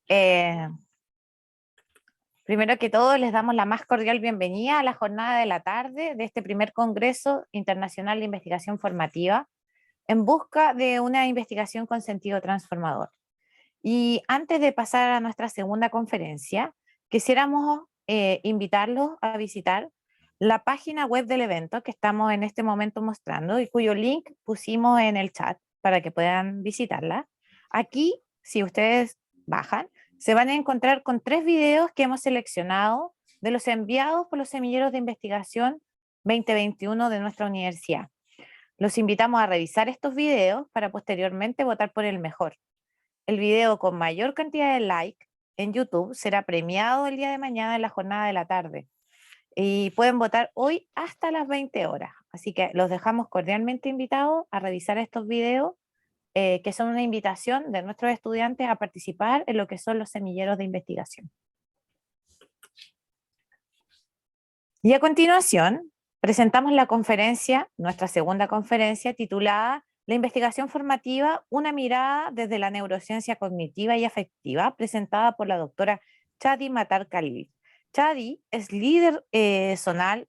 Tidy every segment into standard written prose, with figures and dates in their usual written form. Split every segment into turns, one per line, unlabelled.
Eh, Primero que todo, les damos la más cordial bienvenida a la jornada de la tarde de este primer Congreso Internacional de Investigación Formativa en busca de una investigación con sentido transformador. Y antes de pasar a nuestra segunda conferencia, quisiéramos invitarlos a visitar la página web del evento que estamos en este momento mostrando y cuyo link pusimos en el chat para que puedan visitarla. Aquí, si ustedes bajan, se van a encontrar con 3 videos que hemos seleccionado de los enviados por los semilleros de investigación 2021 de nuestra universidad. Los invitamos a revisar estos videos para posteriormente votar por el mejor. El video con mayor cantidad de likes en YouTube será premiado el día de mañana en la jornada de la tarde. Y pueden votar hoy hasta las 20 horas. Así que los dejamos cordialmente invitados a revisar estos videos, que son una invitación de nuestros estudiantes a participar en lo que son los semilleros de investigación. Y a continuación, presentamos la conferencia, nuestra segunda conferencia, titulada La investigación formativa, una mirada desde la neurociencia cognitiva y afectiva, presentada por la doctora Chadi Matar Khalil. Chadi es líder zonal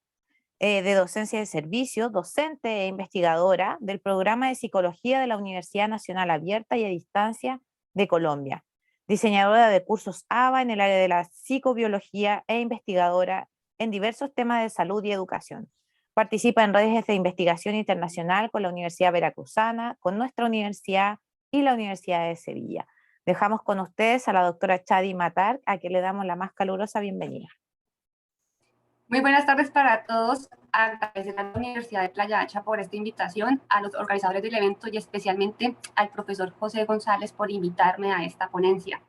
de docencia de servicio, docente e investigadora del programa de psicología de la Universidad Nacional Abierta y a Distancia de Colombia, diseñadora de cursos ABA en el área de la psicobiología e investigadora en diversos temas de salud y educación. Participa en redes de investigación internacional con la Universidad Veracruzana, con nuestra universidad y la Universidad de Sevilla. Dejamos con ustedes a la doctora Chadi Matar, a quien le damos la más calurosa bienvenida.
Muy buenas tardes para todos. Agradecer a la Universidad de Playa Ancha por esta invitación, a los organizadores del evento y especialmente al profesor José González por invitarme a esta ponencia.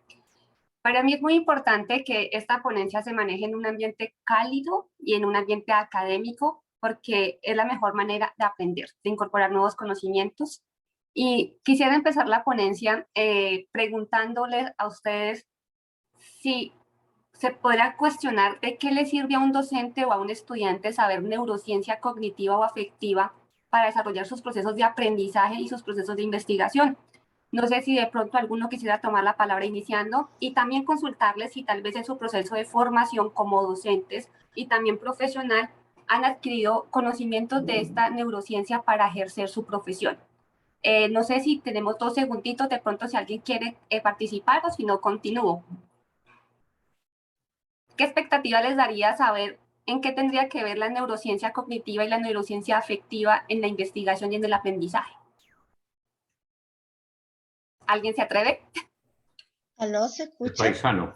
Para mí es muy importante que esta ponencia se maneje en un ambiente cálido y en un ambiente académico, porque es la mejor manera de aprender, de incorporar nuevos conocimientos. Y quisiera empezar la ponencia preguntándoles a ustedes si se podrá cuestionar de qué le sirve a un docente o a un estudiante saber neurociencia cognitiva o afectiva para desarrollar sus procesos de aprendizaje y sus procesos de investigación. No sé si de pronto alguno quisiera tomar la palabra iniciando y también consultarles si tal vez en su proceso de formación como docentes y también profesional han adquirido conocimientos de esta neurociencia para ejercer su profesión. No sé si tenemos 2 segunditos, de pronto si alguien quiere participar o si no, continúo. ¿Qué expectativa les daría saber en qué tendría que ver la neurociencia cognitiva y la neurociencia afectiva en la investigación y en el aprendizaje? ¿Alguien se atreve?
¿Aló, se escucha?
El paisano.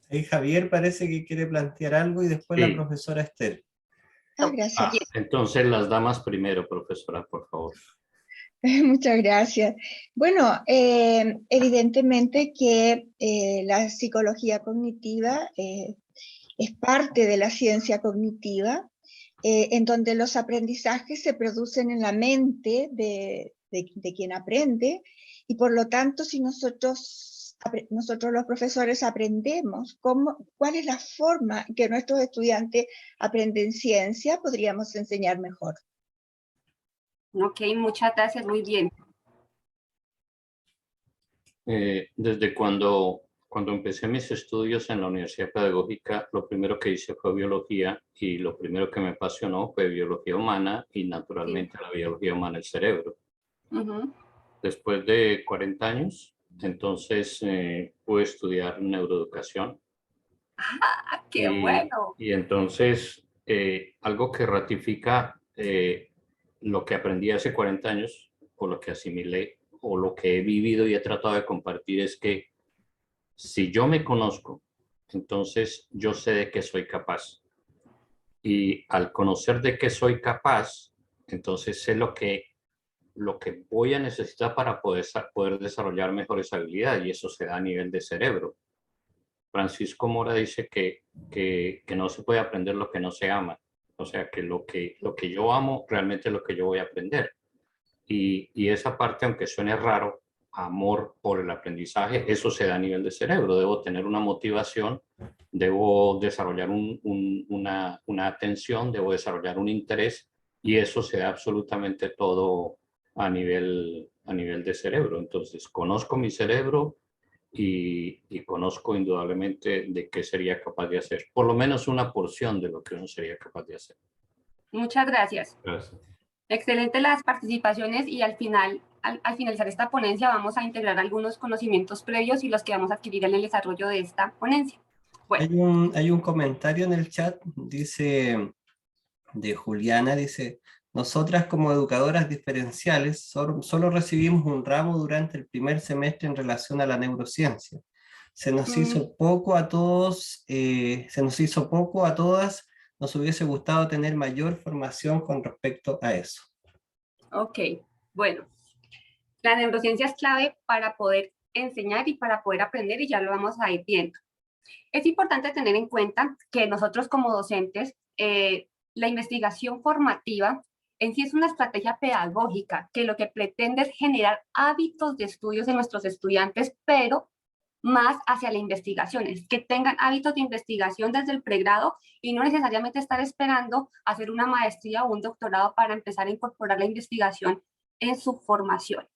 Ahí Javier parece que quiere plantear algo y después
Sí.
la profesora Esther.
Gracias.
Entonces las damas primero, profesora, por favor.
Muchas gracias. Bueno, evidentemente que la psicología cognitiva es parte de la ciencia cognitiva, en donde los aprendizajes se producen en la mente de quien aprende, y por lo tanto, si nosotros los profesores aprendemos cuál es la forma que nuestros estudiantes aprenden ciencia, podríamos enseñar mejor.
Ok, muchas gracias, muy bien.
Desde cuando empecé mis estudios en la Universidad Pedagógica, lo primero que hice fue biología y lo primero que me apasionó fue biología humana y naturalmente la biología humana del cerebro. Después de 40 años, entonces pude estudiar neuroeducación.
¡Ah, qué bueno!
Y entonces algo que ratifica lo que aprendí hace 40 años, o lo que asimilé, o lo que he vivido y he tratado de compartir es que si yo me conozco, entonces yo sé de qué soy capaz. Y al conocer de qué soy capaz, entonces sé lo que voy a necesitar para poder desarrollar mejores habilidades, y eso se da a nivel de cerebro. Francisco Mora dice que no se puede aprender lo que no se ama. O sea, que lo que yo amo realmente es lo que yo voy a aprender. Y esa parte, aunque suene raro, amor por el aprendizaje, eso se da a nivel de cerebro. Debo tener una motivación, debo desarrollar una atención, debo desarrollar un interés, y eso se da absolutamente todo a nivel de cerebro. Entonces, conozco mi cerebro y conozco indudablemente de qué sería capaz de hacer, por lo menos una porción de lo que uno sería capaz de hacer.
Muchas gracias.
Gracias.
Excelente las participaciones y al final, al finalizar esta ponencia vamos a integrar algunos conocimientos previos y los que vamos a adquirir en el desarrollo de esta ponencia. Bueno.
Hay un comentario en el chat, dice, de Juliana, dice: nosotras como educadoras diferenciales solo recibimos un ramo durante el primer semestre en relación a la neurociencia. Se nos hizo poco a todos, nos hubiese gustado tener mayor formación con respecto a eso.
Ok, bueno, la neurociencia es clave para poder enseñar y para poder aprender y ya lo vamos a ir viendo. Es importante tener en cuenta que nosotros como docentes, la investigación formativa en sí es una estrategia pedagógica que lo que pretende es generar hábitos de estudios en nuestros estudiantes, pero más hacia la investigación, es que tengan hábitos de investigación desde el pregrado y no necesariamente estar esperando hacer una maestría o un doctorado para empezar a incorporar la investigación en su formación.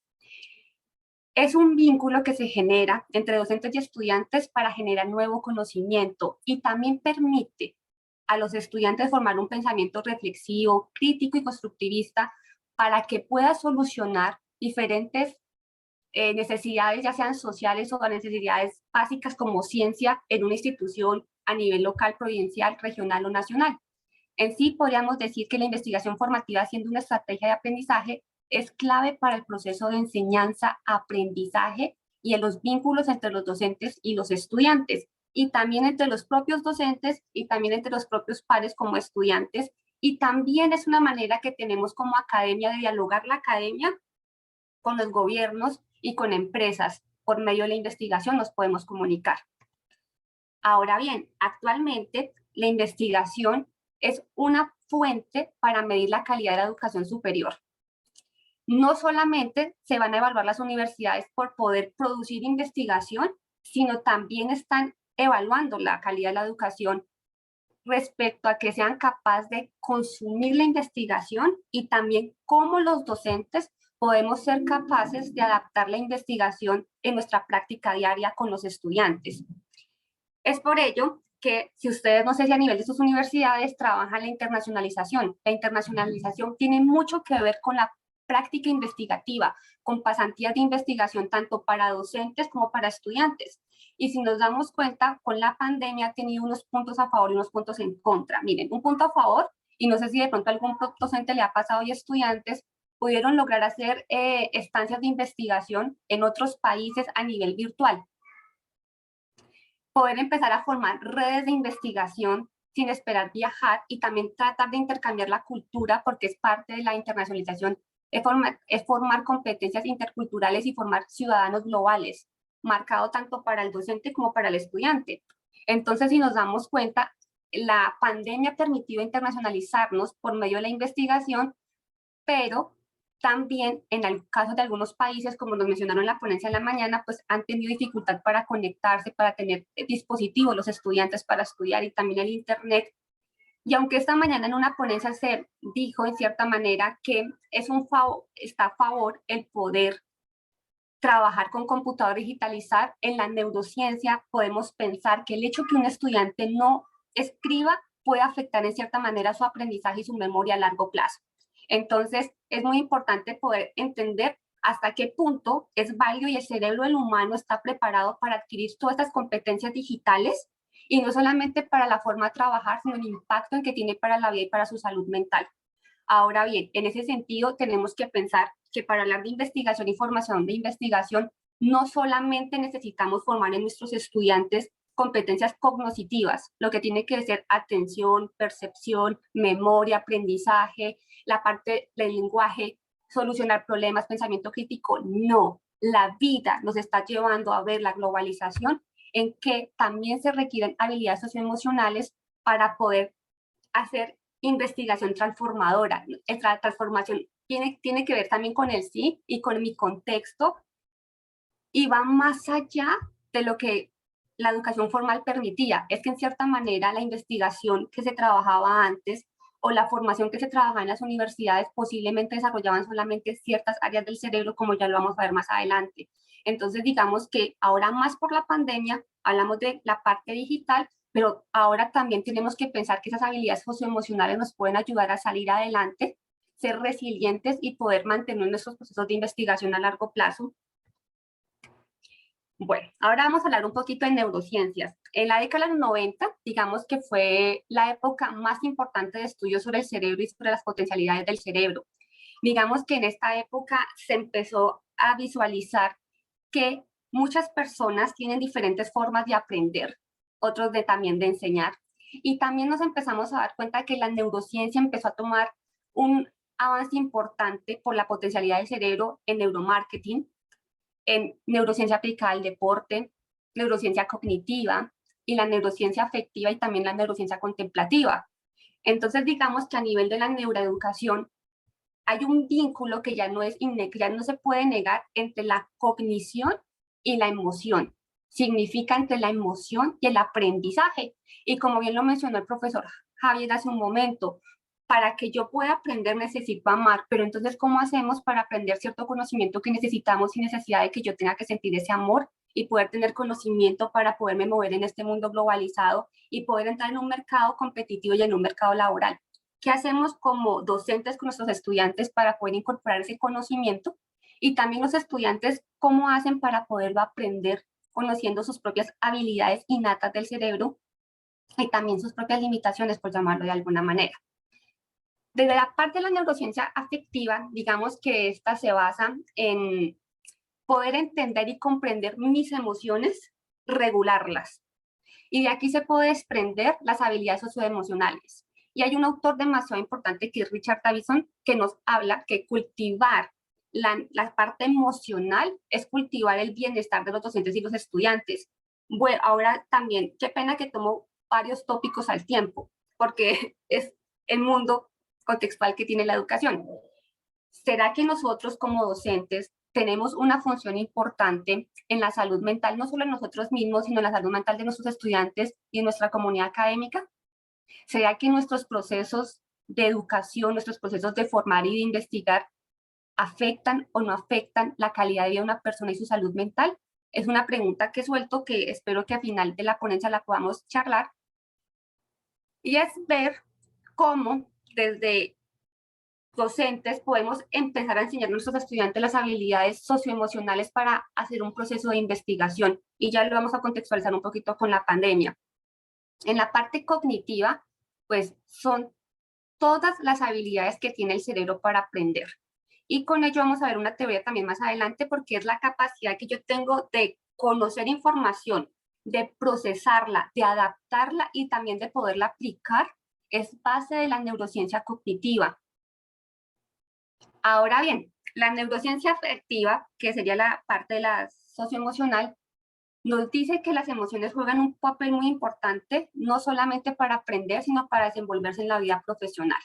Es un vínculo que se genera entre docentes y estudiantes para generar nuevo conocimiento y también permite a los estudiantes formar un pensamiento reflexivo, crítico y constructivista para que pueda solucionar diferentes necesidades, ya sean sociales o necesidades básicas como ciencia en una institución a nivel local, provincial, regional o nacional. En sí, podríamos decir que la investigación formativa, siendo una estrategia de aprendizaje, es clave para el proceso de enseñanza, aprendizaje y en los vínculos entre los docentes y los estudiantes, y también entre los propios docentes y también entre los propios pares como estudiantes, y también es una manera que tenemos como academia de dialogar la academia con los gobiernos y con empresas. Por medio de la investigación nos podemos comunicar. Ahora bien, actualmente la investigación es una fuente para medir la calidad de la educación superior. No solamente se van a evaluar las universidades por poder producir investigación, sino también están evaluando la calidad de la educación respecto a que sean capaces de consumir la investigación y también cómo los docentes podemos ser capaces de adaptar la investigación en nuestra práctica diaria con los estudiantes. Es por ello que si ustedes, no sé si a nivel de sus universidades trabajan la internacionalización tiene mucho que ver con la práctica investigativa, con pasantías de investigación tanto para docentes como para estudiantes. Y si nos damos cuenta, con la pandemia ha tenido unos puntos a favor y unos puntos en contra. Miren, un punto a favor, y no sé si de pronto a algún docente le ha pasado y estudiantes, pudieron lograr hacer estancias de investigación en otros países a nivel virtual. Poder empezar a formar redes de investigación sin esperar viajar y también tratar de intercambiar la cultura, porque es parte de la internacionalización, es formar competencias interculturales y formar ciudadanos globales, marcado tanto para el docente como para el estudiante. Entonces, si nos damos cuenta, la pandemia ha permitido internacionalizarnos por medio de la investigación, pero también en el caso de algunos países, como nos mencionaron en la ponencia en la mañana, pues han tenido dificultad para conectarse, para tener dispositivos los estudiantes para estudiar y también el internet. Y aunque esta mañana en una ponencia se dijo en cierta manera que está a favor el poder trabajar con computador, digitalizar, en la neurociencia podemos pensar que el hecho que un estudiante no escriba puede afectar en cierta manera su aprendizaje y su memoria a largo plazo. Entonces, es muy importante poder entender hasta qué punto es válido y el cerebro del humano está preparado para adquirir todas estas competencias digitales y no solamente para la forma de trabajar, sino el impacto en que tiene para la vida y para su salud mental. Ahora bien, en ese sentido tenemos que pensar que para hablar de investigación y formación de investigación, no solamente necesitamos formar en nuestros estudiantes competencias cognitivas, lo que tiene que ser atención, percepción, memoria, aprendizaje, la parte del lenguaje, solucionar problemas, pensamiento crítico. No, la vida nos está llevando a ver la globalización en que también se requieren habilidades socioemocionales para poder hacer investigación transformadora. La transformación tiene que ver también con el sí y con mi contexto y va más allá de lo que la educación formal permitía. Es que en cierta manera la investigación que se trabajaba antes o la formación que se trabajaba en las universidades posiblemente desarrollaban solamente ciertas áreas del cerebro, como ya lo vamos a ver más adelante. Entonces, digamos que ahora más por la pandemia, hablamos de la parte digital, pero ahora también tenemos que pensar que esas habilidades socioemocionales nos pueden ayudar a salir adelante, ser resilientes y poder mantener nuestros procesos de investigación a largo plazo. Bueno, ahora vamos a hablar un poquito de neurociencias. En la década de los 90, digamos que fue la época más importante de estudios sobre el cerebro y sobre las potencialidades del cerebro. Digamos que en esta época se empezó a visualizar que muchas personas tienen diferentes formas de aprender, otros también de enseñar. Y también nos empezamos a dar cuenta que la neurociencia empezó a tomar un avance importante por la potencialidad del cerebro en neuromarketing, en neurociencia aplicada al deporte, neurociencia cognitiva y la neurociencia afectiva y también la neurociencia contemplativa. Entonces, digamos que a nivel de la neuroeducación hay un vínculo que ya no se puede negar entre la cognición y la emoción. Significa entre la emoción y el aprendizaje. Y como bien lo mencionó el profesor Javier hace un momento, para que yo pueda aprender necesito amar, pero entonces, ¿cómo hacemos para aprender cierto conocimiento que necesitamos sin necesidad de que yo tenga que sentir ese amor y poder tener conocimiento para poderme mover en este mundo globalizado y poder entrar en un mercado competitivo y en un mercado laboral? ¿Qué hacemos como docentes con nuestros estudiantes para poder incorporar ese conocimiento? Y también los estudiantes, ¿cómo hacen para poderlo aprender conociendo sus propias habilidades innatas del cerebro y también sus propias limitaciones, por llamarlo de alguna manera? Desde la parte de la neurociencia afectiva, digamos que esta se basa en poder entender y comprender mis emociones, regularlas. Y de aquí se puede desprender las habilidades socioemocionales. Y hay un autor demasiado importante que es Richard Davidson, que nos habla que cultivar la parte emocional es cultivar el bienestar de los docentes y los estudiantes. Bueno, ahora también, qué pena que tomo varios tópicos al tiempo, porque es el mundo contextual que tiene la educación. ¿Será que nosotros como docentes tenemos una función importante en la salud mental, no solo en nosotros mismos, sino en la salud mental de nuestros estudiantes y en nuestra comunidad académica? ¿Será que nuestros procesos de educación, nuestros procesos de formar y de investigar afectan o no afectan la calidad de vida de una persona y su salud mental? Es una pregunta que suelto que espero que al final de la ponencia la podamos charlar. Y es ver cómo desde docentes podemos empezar a enseñar a nuestros estudiantes las habilidades socioemocionales para hacer un proceso de investigación. Y ya lo vamos a contextualizar un poquito con la pandemia. En la parte cognitiva, pues son todas las habilidades que tiene el cerebro para aprender. Y con ello vamos a ver una teoría también más adelante, porque es la capacidad que yo tengo de conocer información, de procesarla, de adaptarla y también de poderla aplicar, es base de la neurociencia cognitiva. Ahora bien, la neurociencia afectiva, que sería la parte de la socioemocional, nos dice que las emociones juegan un papel muy importante, no solamente para aprender, sino para desenvolverse en la vida profesional.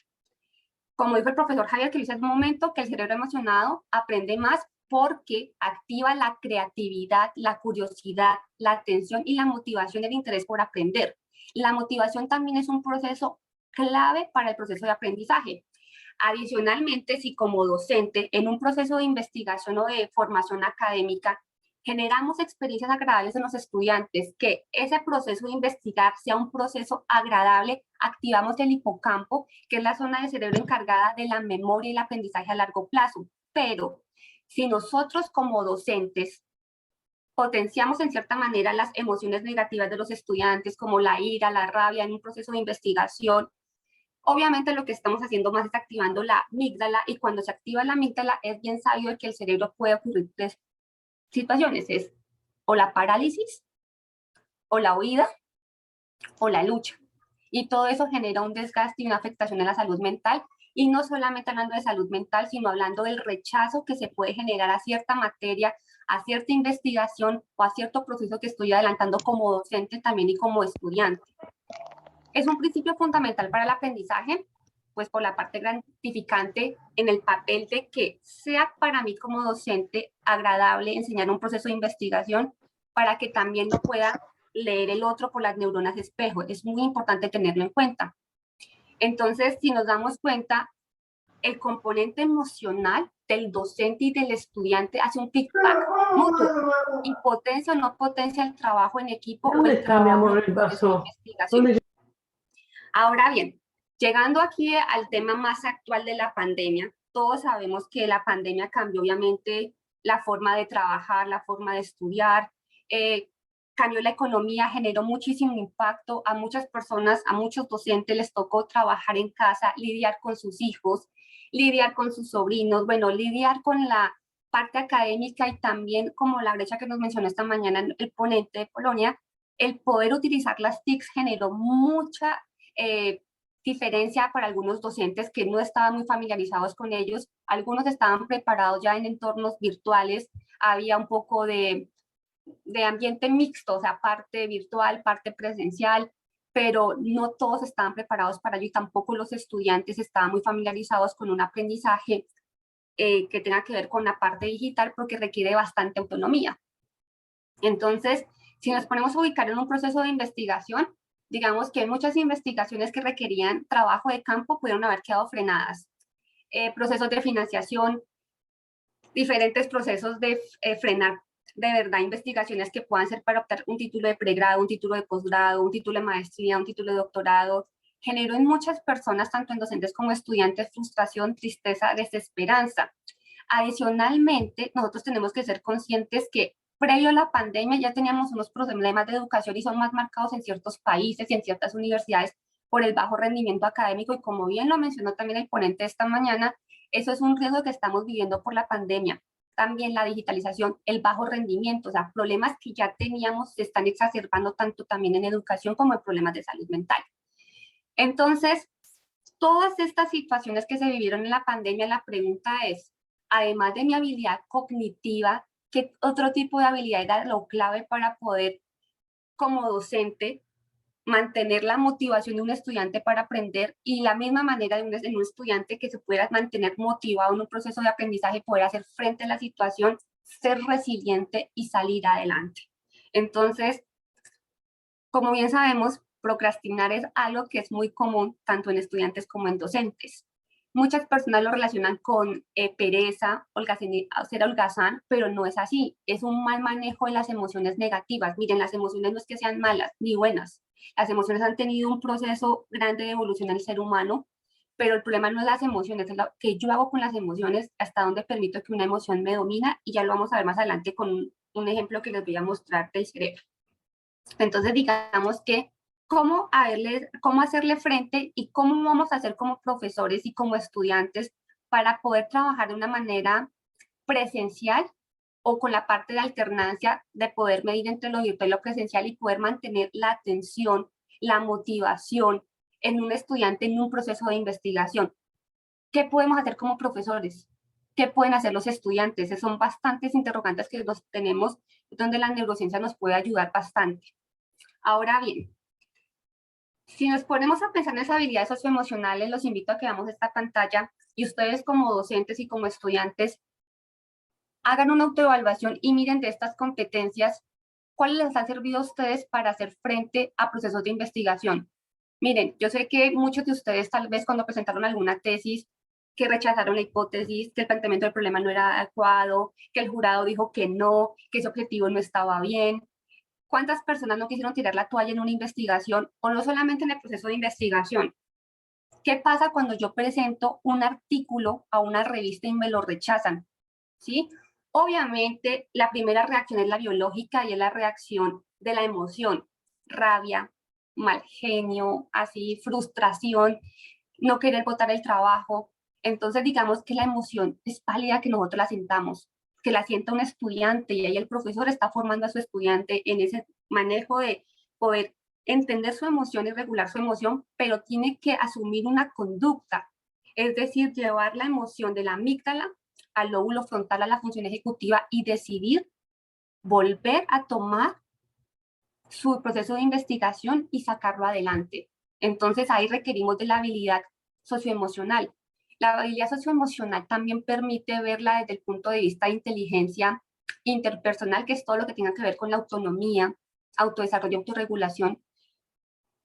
Como dijo el profesor Javier, que dice hace un momento, que el cerebro emocionado aprende más porque activa la creatividad, la curiosidad, la atención y la motivación y el interés por aprender. La motivación también es un proceso clave para el proceso de aprendizaje. Adicionalmente, si como docente en un proceso de investigación o de formación académica generamos experiencias agradables en los estudiantes, que ese proceso de investigar sea un proceso agradable, activamos el hipocampo, que es la zona del cerebro encargada de la memoria y el aprendizaje a largo plazo. Pero si nosotros como docentes potenciamos en cierta manera las emociones negativas de los estudiantes, como la ira, la rabia, en un proceso de investigación, obviamente lo que estamos haciendo más es activando la amígdala, y cuando se activa la amígdala es bien sabido que el cerebro puede ocurrir tres situaciones: es o la parálisis, o la huida, o la lucha. Y todo eso genera un desgaste y una afectación en la salud mental, y no solamente hablando de salud mental, sino hablando del rechazo que se puede generar a cierta materia, a cierta investigación o a cierto proceso que estoy adelantando como docente también y como estudiante. Es un principio fundamental para el aprendizaje, pues por la parte gratificante en el papel de que sea para mí como docente agradable enseñar un proceso de investigación para que también lo pueda leer el otro por las neuronas espejo. Es muy importante tenerlo en cuenta. Entonces, si nos damos cuenta, el componente emocional del docente y del estudiante hace un feedback mutuo y potencia o no potencia el trabajo en equipo o el trabajo en investigación. Ahora bien, llegando aquí al tema más actual de la pandemia, todos sabemos que la pandemia cambió obviamente la forma de trabajar, la forma de estudiar, cambió la economía, generó muchísimo impacto a muchas personas, a muchos docentes les tocó trabajar en casa, lidiar con sus hijos, lidiar con sus sobrinos, bueno, lidiar con la parte académica y también como la brecha que nos mencionó esta mañana el ponente de Polonia, el poder utilizar las TICs generó mucha diferencia para algunos docentes que no estaban muy familiarizados con ellos, algunos estaban preparados ya en entornos virtuales, había un poco de ambiente mixto, o sea, parte virtual, parte presencial, pero no todos estaban preparados para ello y tampoco los estudiantes estaban muy familiarizados con un aprendizaje que tenga que ver con la parte digital porque requiere bastante autonomía. Entonces, si nos ponemos a ubicar en un proceso de investigación, digamos que muchas investigaciones que requerían trabajo de campo pudieron haber quedado frenadas. Procesos de financiación, diferentes procesos de frenar de verdad investigaciones que puedan ser para optar un título de pregrado, un título de posgrado, un título de maestría, un título de doctorado, generó en muchas personas, tanto en docentes como estudiantes, frustración, tristeza, desesperanza. Adicionalmente, nosotros tenemos que ser conscientes que previo a la pandemia ya teníamos unos problemas de educación y son más marcados en ciertos países y en ciertas universidades por el bajo rendimiento académico y como bien lo mencionó también el ponente esta mañana, eso es un riesgo que estamos viviendo por la pandemia. También la digitalización, el bajo rendimiento, o sea, problemas que ya teníamos se están exacerbando tanto también en educación como en problemas de salud mental. Entonces, todas estas situaciones que se vivieron en la pandemia, la pregunta es, además de mi habilidad cognitiva, ¿qué otro tipo de habilidad era lo clave para poder, como docente, mantener la motivación de un estudiante para aprender y la misma manera de un estudiante que se pueda mantener motivado en un proceso de aprendizaje, poder hacer frente a la situación, ser resiliente y salir adelante? Entonces, como bien sabemos, procrastinar es algo que es muy común tanto en estudiantes como en docentes. Muchas personas lo relacionan con pereza, ser holgazán, pero no es así. Es un mal manejo de las emociones negativas. Miren, las emociones no es que sean malas ni buenas. Las emociones han tenido un proceso grande de evolución en el ser humano, pero el problema no es las emociones, es lo que yo hago con las emociones, hasta dónde permito que una emoción me domina, y ya lo vamos a ver más adelante con un ejemplo que les voy a mostrar del cerebro. Entonces, digamos que cómo hacerle frente y cómo vamos a hacer como profesores y como estudiantes para poder trabajar de una manera presencial o con la parte de alternancia de poder medir entre lo virtual y lo presencial y poder mantener la atención, la motivación en un estudiante en un proceso de investigación. ¿Qué podemos hacer como profesores? ¿Qué pueden hacer los estudiantes? Son bastantes interrogantes que los tenemos, donde la neurociencia nos puede ayudar bastante. Ahora bien, si nos ponemos a pensar en esas habilidades socioemocionales, los invito a que veamos esta pantalla y ustedes como docentes y como estudiantes hagan una autoevaluación y miren de estas competencias cuáles les han servido a ustedes para hacer frente a procesos de investigación. Miren, yo sé que muchos de ustedes tal vez cuando presentaron alguna tesis que rechazaron la hipótesis, que el planteamiento del problema no era adecuado, que el jurado dijo que no, que ese objetivo no estaba bien. ¿Cuántas personas no quisieron tirar la toalla en una investigación o no solamente en el proceso de investigación? ¿Qué pasa cuando yo presento un artículo a una revista y me lo rechazan? ¿Sí? Obviamente, la primera reacción es la biológica y es la reacción de la emoción, rabia, mal genio, así, frustración, no querer botar el trabajo. Entonces, digamos que la emoción es válida que nosotros la sintamos, que la sienta un estudiante y ahí el profesor está formando a su estudiante en ese manejo de poder entender su emoción y regular su emoción, pero tiene que asumir una conducta, es decir, llevar la emoción de la amígdala al lóbulo frontal, a la función ejecutiva y decidir volver a tomar su proceso de investigación y sacarlo adelante. Entonces ahí requerimos de la habilidad socioemocional. La habilidad socioemocional también permite verla desde el punto de vista de inteligencia interpersonal, que es todo lo que tenga que ver con la autonomía, autodesarrollo, autorregulación.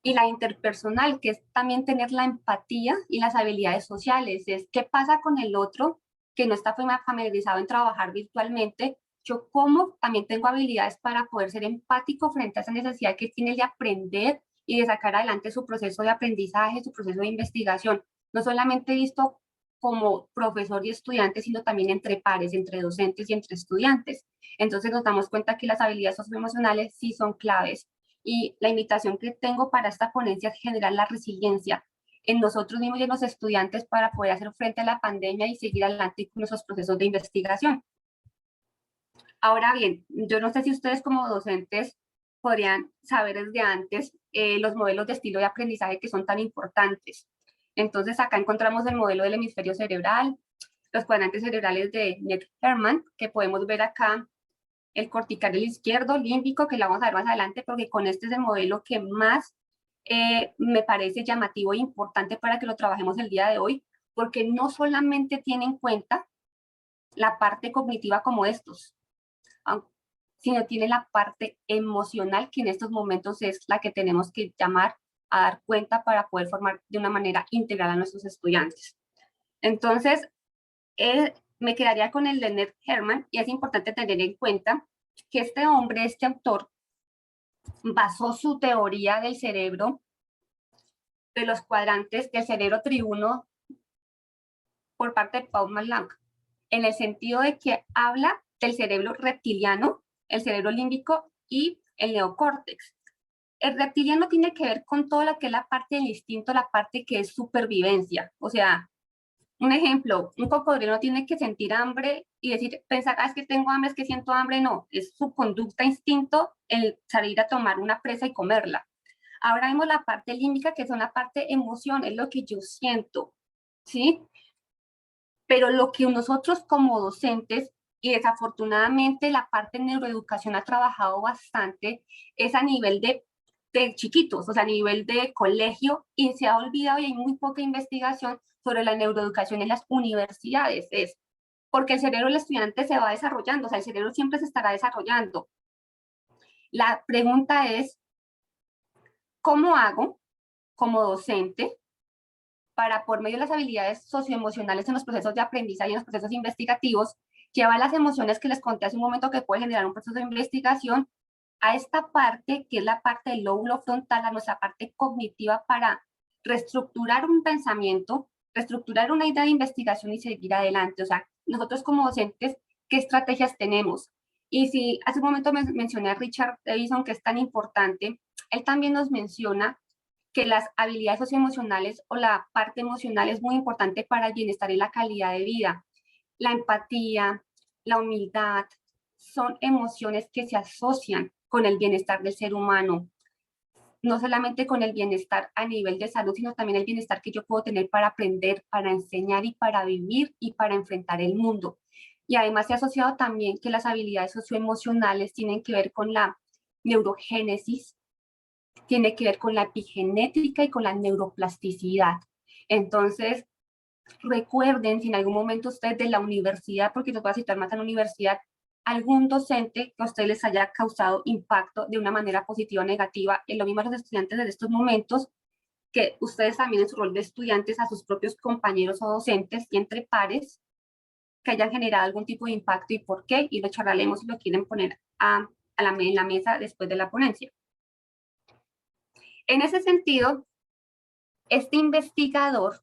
y la interpersonal, que es también tener la empatía y las habilidades sociales. Es qué pasa con el otro que no está familiarizado en trabajar virtualmente. Yo como también tengo habilidades para poder ser empático frente a esa necesidad que tiene de aprender y de sacar adelante su proceso de aprendizaje, su proceso de investigación. No solamente visto como profesor y estudiante, sino también entre pares, entre docentes y entre estudiantes. Entonces nos damos cuenta que las habilidades socioemocionales sí son claves. Y la invitación que tengo para esta ponencia es generar la resiliencia en nosotros mismos y en los estudiantes para poder hacer frente a la pandemia y seguir adelante con nuestros procesos de investigación. Ahora bien, yo no sé si ustedes como docentes podrían saber desde antes los modelos de estilo de aprendizaje que son tan importantes. Entonces acá encontramos el modelo del hemisferio cerebral, los cuadrantes cerebrales de Neck-Herman, que podemos ver acá el cortical del izquierdo, límbico, que lo vamos a ver más adelante, porque con este es el modelo que más me parece llamativo e importante para que lo trabajemos el día de hoy, porque no solamente tiene en cuenta la parte cognitiva como estos, sino tiene la parte emocional, que en estos momentos es la que tenemos que llamar a dar cuenta para poder formar de una manera integral a nuestros estudiantes. Entonces, me quedaría con el de Neck-Herman, y es importante tener en cuenta que este hombre, este autor, basó su teoría del cerebro, de los cuadrantes del cerebro triuno, por parte de Paul McLang, en el sentido de que habla del cerebro reptiliano, el cerebro límbico y el neocórtex. El reptiliano tiene que ver con toda lo que es la parte del instinto, la parte que es supervivencia. O sea, un ejemplo, un cocodrilo no tiene que sentir hambre y decir, pensar, es que tengo hambre, es que siento hambre. No, es su conducta, instinto, el salir a tomar una presa y comerla. Ahora vemos la parte límbica, que es una parte emoción, es lo que yo siento, ¿sí? Pero lo que nosotros como docentes, y desafortunadamente la parte de neuroeducación ha trabajado bastante, es a nivel de chiquitos, o sea, a nivel de colegio, y se ha olvidado y hay muy poca investigación sobre la neuroeducación en las universidades. Es porque el cerebro del estudiante se va desarrollando, o sea, el cerebro siempre se estará desarrollando. La pregunta es, ¿cómo hago como docente para, por medio de las habilidades socioemocionales en los procesos de aprendizaje y en los procesos investigativos, llevar las emociones que les conté hace un momento que puede generar un proceso de investigación a esta parte, que es la parte del lóbulo frontal, a nuestra parte cognitiva, para reestructurar un pensamiento, reestructurar una idea de investigación y seguir adelante? O sea, nosotros como docentes, ¿qué estrategias tenemos? Y si hace un momento mencioné a Richard Davidson, que es tan importante, él también nos menciona que las habilidades socioemocionales o la parte emocional es muy importante para el bienestar y la calidad de vida. La empatía, la humildad, son emociones que se asocian con el bienestar del ser humano, no solamente con el bienestar a nivel de salud, sino también el bienestar que yo puedo tener para aprender, para enseñar y para vivir y para enfrentar el mundo. Y además se ha asociado también que las habilidades socioemocionales tienen que ver con la neurogénesis, tiene que ver con la epigenética y con la neuroplasticidad. Entonces, recuerden, si en algún momento ustedes de la universidad, porque nos va a citar más en la universidad, algún docente que a ustedes les haya causado impacto de una manera positiva o negativa, en lo mismo a los estudiantes de estos momentos, que ustedes también en su rol de estudiantes a sus propios compañeros o docentes y entre pares, que hayan generado algún tipo de impacto y por qué, y lo charlaremos si lo quieren poner en la mesa después de la ponencia. En ese sentido, este investigador,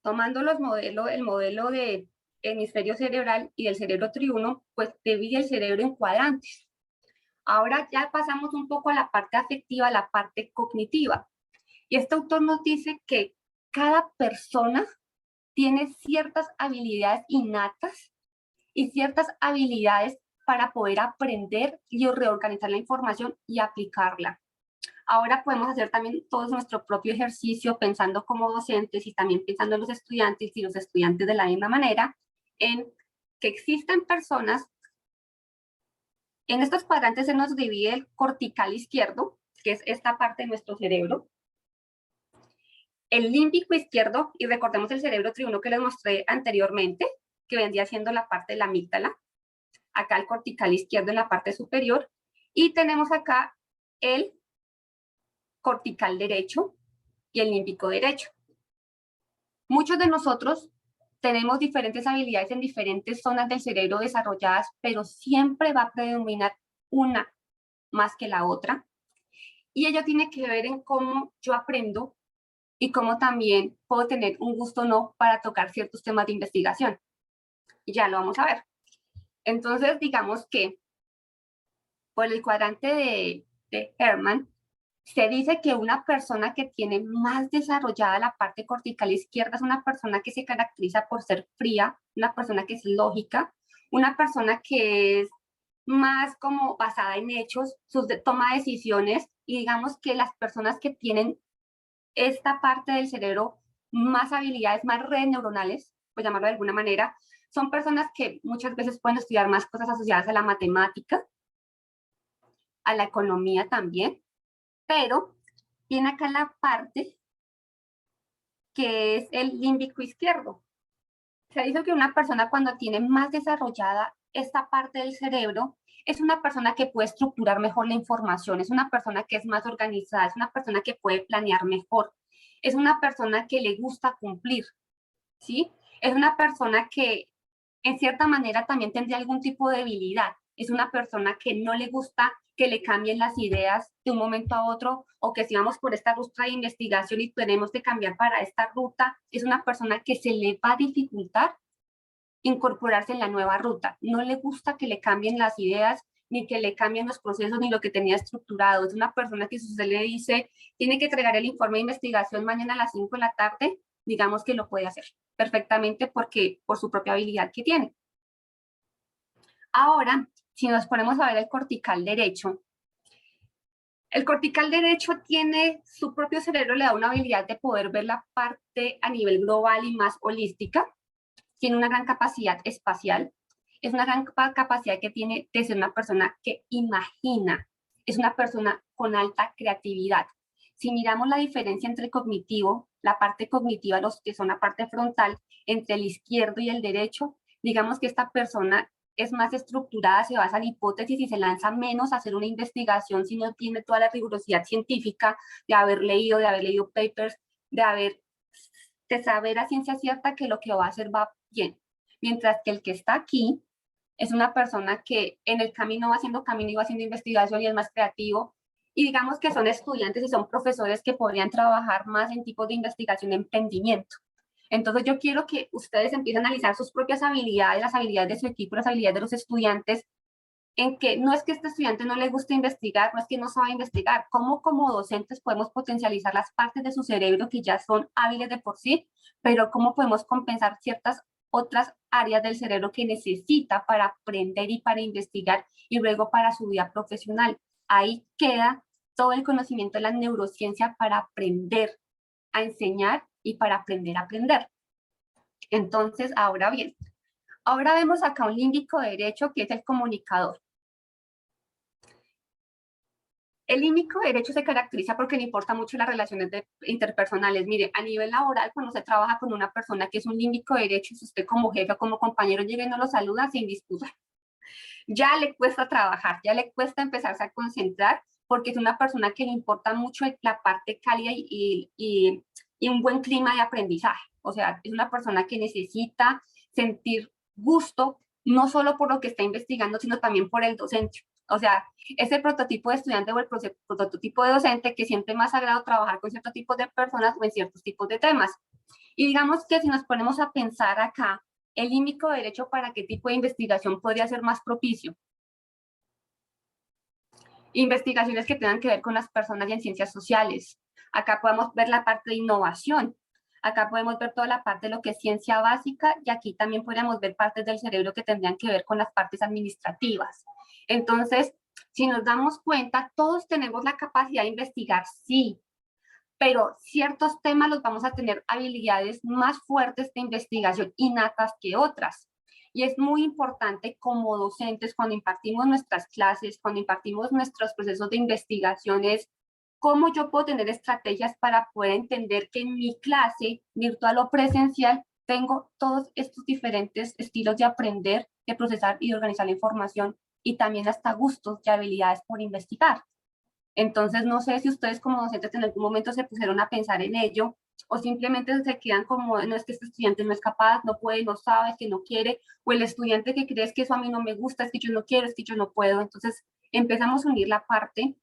tomando el modelo de hemisferio cerebral y del cerebro triuno, pues divide el cerebro en cuadrantes. Ahora ya pasamos un poco a la parte afectiva, a la parte cognitiva. Y este autor nos dice que cada persona tiene ciertas habilidades innatas y ciertas habilidades para poder aprender y reorganizar la información y aplicarla. Ahora podemos hacer también todo nuestro propio ejercicio pensando como docentes y también pensando en los estudiantes y los estudiantes de la misma manera, en que existen personas. En estos cuadrantes se nos divide el cortical izquierdo, que es esta parte de nuestro cerebro, el límbico izquierdo, y recordemos el cerebro triuno que les mostré anteriormente, que vendría siendo la parte de la amígdala, acá el cortical izquierdo en la parte superior, y tenemos acá el cortical derecho y el límbico derecho. Muchos de nosotros tenemos diferentes habilidades en diferentes zonas del cerebro desarrolladas, pero siempre va a predominar una más que la otra. Y ello tiene que ver en cómo yo aprendo y cómo también puedo tener un gusto o no para tocar ciertos temas de investigación. Y ya lo vamos a ver. Entonces, digamos que por el cuadrante de Herman, se dice que una persona que tiene más desarrollada la parte cortical izquierda es una persona que se caracteriza por ser fría, una persona que es lógica, una persona que es más como basada en hechos, toma decisiones, y digamos que las personas que tienen esta parte del cerebro, más habilidades, más redes neuronales, por llamarlo de alguna manera, son personas que muchas veces pueden estudiar más cosas asociadas a la matemática, a la economía también, pero tiene acá la parte que es el límbico izquierdo. Se dice que una persona cuando tiene más desarrollada esta parte del cerebro es una persona que puede estructurar mejor la información, es una persona que es más organizada, es una persona que puede planear mejor, es una persona que le gusta cumplir, ¿sí? Es una persona que en cierta manera también tendría algún tipo de debilidad, es una persona que no le gusta que le cambien las ideas de un momento a otro, o que si vamos por esta ruta de investigación y tenemos que cambiar para esta ruta, es una persona que se le va a dificultar incorporarse en la nueva ruta. No le gusta que le cambien las ideas, ni que le cambien los procesos, ni lo que tenía estructurado. Es una persona que si usted le dice, tiene que entregar el informe de investigación mañana a las 5 de la tarde, digamos que lo puede hacer perfectamente porque por su propia habilidad que tiene. Ahora, si nos ponemos a ver el cortical derecho tiene su propio cerebro, le da una habilidad de poder ver la parte a nivel global y más holística. Tiene una gran capacidad espacial, es una gran capacidad que tiene de ser una persona que imagina, es una persona con alta creatividad. Si miramos la diferencia entre el cognitivo, la parte cognitiva, los que son la parte frontal, entre el izquierdo y el derecho, digamos que esta persona es más estructurada, se basa en hipótesis y se lanza menos a hacer una investigación si no tiene toda la rigurosidad científica de haber leído papers, de saber a ciencia cierta que lo que va a hacer va bien. Mientras que el que está aquí es una persona que en el camino va haciendo camino y va haciendo investigación y es más creativo. Y digamos que son estudiantes y son profesores que podrían trabajar más en tipos de investigación y emprendimiento. Entonces yo quiero que ustedes empiecen a analizar sus propias habilidades, las habilidades de su equipo, las habilidades de los estudiantes, en que no es que a este estudiante no le guste investigar, no es que no sabe investigar, cómo como docentes podemos potencializar las partes de su cerebro que ya son hábiles de por sí, pero cómo podemos compensar ciertas otras áreas del cerebro que necesita para aprender y para investigar y luego para su vida profesional. Ahí queda todo el conocimiento de la neurociencia para aprender a enseñar y para aprender a aprender. Entonces, ahora bien, ahora vemos acá un límbico derecho que es el comunicador. El límbico derecho se caracteriza porque le importa mucho las relaciones interpersonales. Mire, a nivel laboral, cuando se trabaja con una persona que es un límbico derecho, si usted como jefe o como compañero llega y no lo saluda, se indisputa. Ya le cuesta trabajar, ya le cuesta empezarse a concentrar, porque es una persona que le importa mucho la parte cálida y un buen clima de aprendizaje. O sea, es una persona que necesita sentir gusto, no solo por lo que está investigando, sino también por el docente. O sea, es el prototipo de estudiante o el prototipo de docente que siempre me ha sagrado trabajar con ciertos tipos de personas o en ciertos tipos de temas. Y digamos que si nos ponemos a pensar acá, el límbico derecho, ¿para qué tipo de investigación podría ser más propicio? Investigaciones que tengan que ver con las personas y en ciencias sociales. Acá podemos ver la parte de innovación. Acá podemos ver toda la parte de lo que es ciencia básica, y aquí también podríamos ver partes del cerebro que tendrían que ver con las partes administrativas. Entonces, si nos damos cuenta, todos tenemos la capacidad de investigar, sí, pero ciertos temas los vamos a tener habilidades más fuertes de investigación innatas que otras. Y es muy importante como docentes, cuando impartimos nuestras clases, cuando impartimos nuestros procesos de investigaciones, cómo yo puedo tener estrategias para poder entender que en mi clase, virtual o presencial, tengo todos estos diferentes estilos de aprender, de procesar y de organizar la información, y también hasta gustos y habilidades por investigar. Entonces, no sé si ustedes como docentes en algún momento se pusieron a pensar en ello, o simplemente se quedan como, no, es que este estudiante no es capaz, no puede, no sabe, es que no quiere, o el estudiante que cree es que eso a mí no me gusta, es que yo no quiero, es que yo no puedo. Entonces, empezamos a unir la parte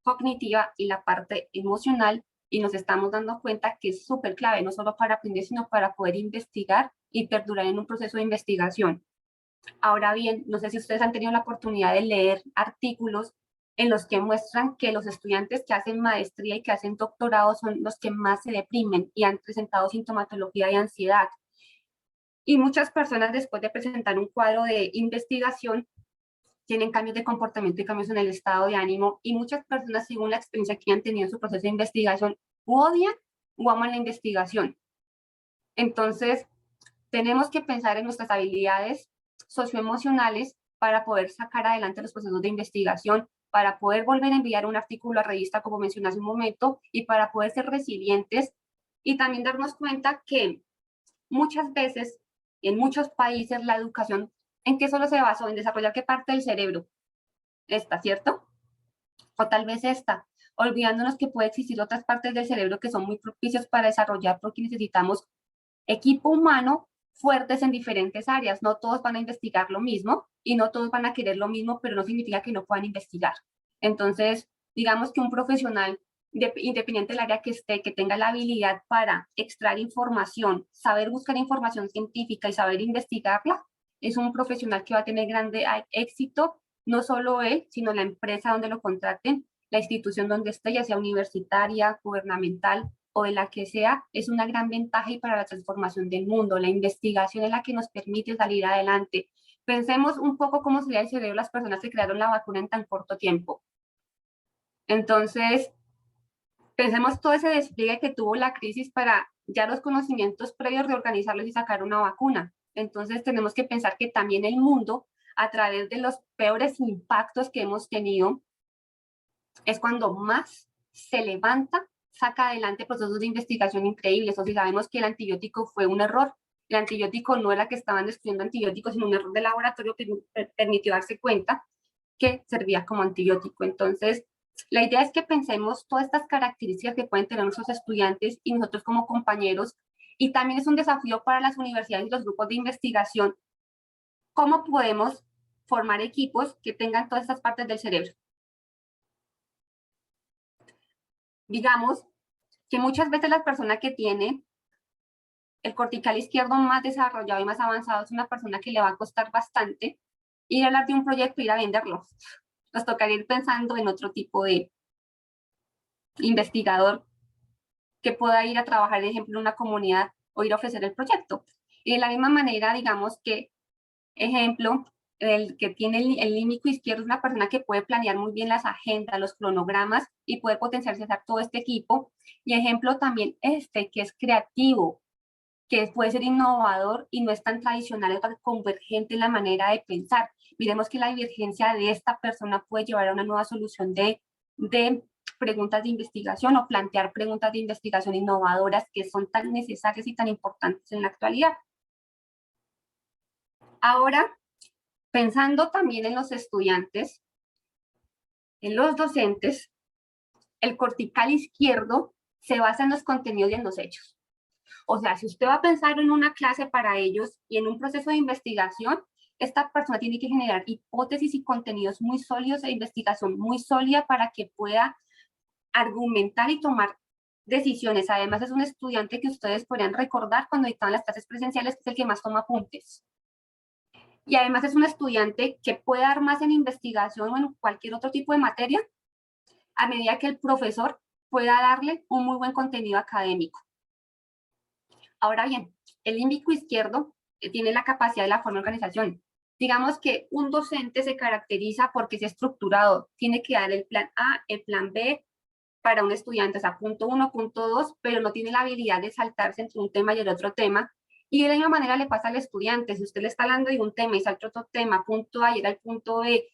cognitiva y la parte emocional, y nos estamos dando cuenta que es súper clave, no solo para aprender, sino para poder investigar y perdurar en un proceso de investigación. Ahora bien, no sé si ustedes han tenido la oportunidad de leer artículos en los que muestran que los estudiantes que hacen maestría y que hacen doctorado son los que más se deprimen y han presentado sintomatología de ansiedad. Y muchas personas, después de presentar un cuadro de investigación, tienen cambios de comportamiento y cambios en el estado de ánimo, y muchas personas, según la experiencia que han tenido en su proceso de investigación, odian o aman la investigación. Entonces, tenemos que pensar en nuestras habilidades socioemocionales para poder sacar adelante los procesos de investigación, para poder volver a enviar un artículo a revista, como mencioné hace un momento, y para poder ser resilientes, y también darnos cuenta que muchas veces, en muchos países, la educación, ¿en qué solo se basó? En desarrollar qué parte del cerebro. Esta, ¿cierto? O tal vez esta, olvidándonos que puede existir otras partes del cerebro que son muy propicias para desarrollar, porque necesitamos equipo humano fuertes en diferentes áreas. No todos van a investigar lo mismo y no todos van a querer lo mismo, pero no significa que no puedan investigar. Entonces, digamos que un profesional, independiente del área que esté, que tenga la habilidad para extraer información, saber buscar información científica y saber investigarla, es un profesional que va a tener grande éxito, no solo él, sino la empresa donde lo contraten, la institución donde esté, ya sea universitaria, gubernamental o de la que sea, es una gran ventaja y para la transformación del mundo. La investigación es la que nos permite salir adelante. Pensemos un poco cómo sería el cerebro de las personas que crearon la vacuna en tan corto tiempo. Entonces, pensemos todo ese despliegue que tuvo la crisis para ya los conocimientos previos reorganizarlos y sacar una vacuna. Entonces, tenemos que pensar que también el mundo, a través de los peores impactos que hemos tenido, es cuando más se levanta, saca adelante procesos de investigación increíbles. O si sabemos que el antibiótico fue un error, el antibiótico no era que estaban destruyendo antibióticos, sino un error de laboratorio que permitió darse cuenta que servía como antibiótico. Entonces, la idea es que pensemos todas estas características que pueden tener nuestros estudiantes y nosotros como compañeros, y también es un desafío para las universidades y los grupos de investigación, cómo podemos formar equipos que tengan todas estas partes del cerebro. Digamos que muchas veces la persona que tiene el cortical izquierdo más desarrollado y más avanzado es una persona que le va a costar bastante ir a hablar de un proyecto y ir a venderlo. Nos tocaría ir pensando en otro tipo de investigador que pueda ir a trabajar, por ejemplo, en una comunidad o ir a ofrecer el proyecto. Y de la misma manera, digamos que, ejemplo, el que tiene el límbico izquierdo es una persona que puede planear muy bien las agendas, los cronogramas y puede potencializar todo este equipo. Y ejemplo también este, que es creativo, que puede ser innovador y no es tan tradicional, es tan convergente en la manera de pensar. Miremos que la divergencia de esta persona puede llevar a una nueva solución de preguntas de investigación o plantear preguntas de investigación innovadoras que son tan necesarias y tan importantes en la actualidad. Ahora, pensando también en los estudiantes, en los docentes, el cortical izquierdo se basa en los contenidos y en los hechos. O sea, si usted va a pensar en una clase para ellos y en un proceso de investigación, esta persona tiene que generar hipótesis y contenidos muy sólidos e investigación muy sólida para que pueda argumentar y tomar decisiones. Además, es un estudiante que ustedes podrían recordar cuando dictaban las clases presenciales, que es el que más toma apuntes. Y además es un estudiante que puede dar más en investigación o en cualquier otro tipo de materia a medida que el profesor pueda darle un muy buen contenido académico. Ahora bien, el límbico izquierdo tiene la capacidad de la forma de organización. Digamos que un docente se caracteriza porque es estructurado, tiene que dar el plan A, el plan B para un estudiante, o sea, punto 1, punto 2, pero no tiene la habilidad de saltarse entre un tema y el otro tema. Y de la misma manera le pasa al estudiante, si usted le está hablando de un tema y salta otro tema, punto A y era el punto B,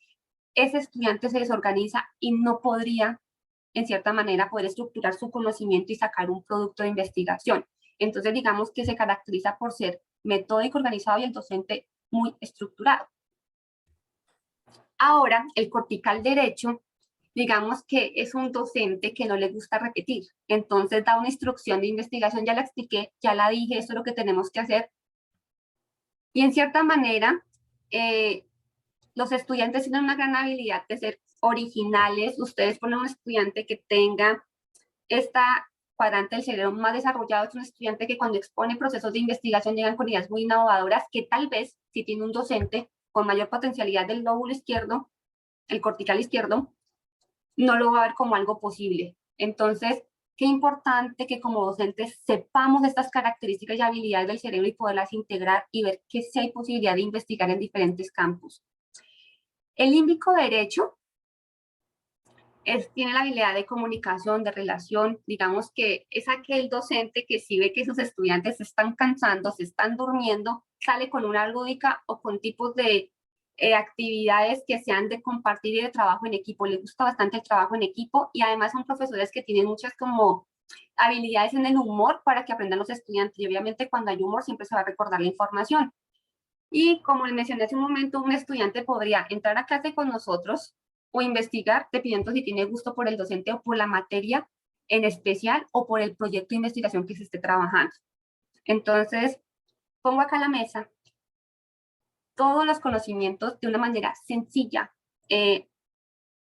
ese estudiante se desorganiza y no podría, en cierta manera, poder estructurar su conocimiento y sacar un producto de investigación. Entonces, digamos que se caracteriza por ser metódico, organizado y el docente muy estructurado. Ahora, el cortical derecho digamos que es un docente que no le gusta repetir. Entonces da una instrucción de investigación, ya la expliqué, ya la dije, esto es lo que tenemos que hacer. Y en cierta manera, los estudiantes tienen una gran habilidad de ser originales. Ustedes ponen a un estudiante que tenga esta cuadrante del cerebro más desarrollado, es un estudiante que cuando expone procesos de investigación llegan con ideas muy innovadoras, que tal vez si tiene un docente con mayor potencialidad del lóbulo izquierdo, el cortical izquierdo, no lo va a ver como algo posible. Entonces, qué importante que como docentes sepamos estas características y habilidades del cerebro y poderlas integrar y ver que sí hay posibilidad de investigar en diferentes campos. El límbico derecho tiene la habilidad de comunicación, de relación, digamos que es aquel docente que si ve que sus estudiantes se están cansando, se están durmiendo, sale con una lúdica o con tipos de actividades que sean de compartir y de trabajo en equipo. Les gusta bastante el trabajo en equipo y además son profesores que tienen muchas como habilidades en el humor para que aprendan los estudiantes y obviamente cuando hay humor siempre se va a recordar la información. Y como les mencioné hace un momento, un estudiante podría entrar a clase con nosotros o investigar, dependiendo si tiene gusto por el docente o por la materia en especial o por el proyecto de investigación que se esté trabajando. Entonces, pongo acá a la mesa todos los conocimientos de una manera sencilla,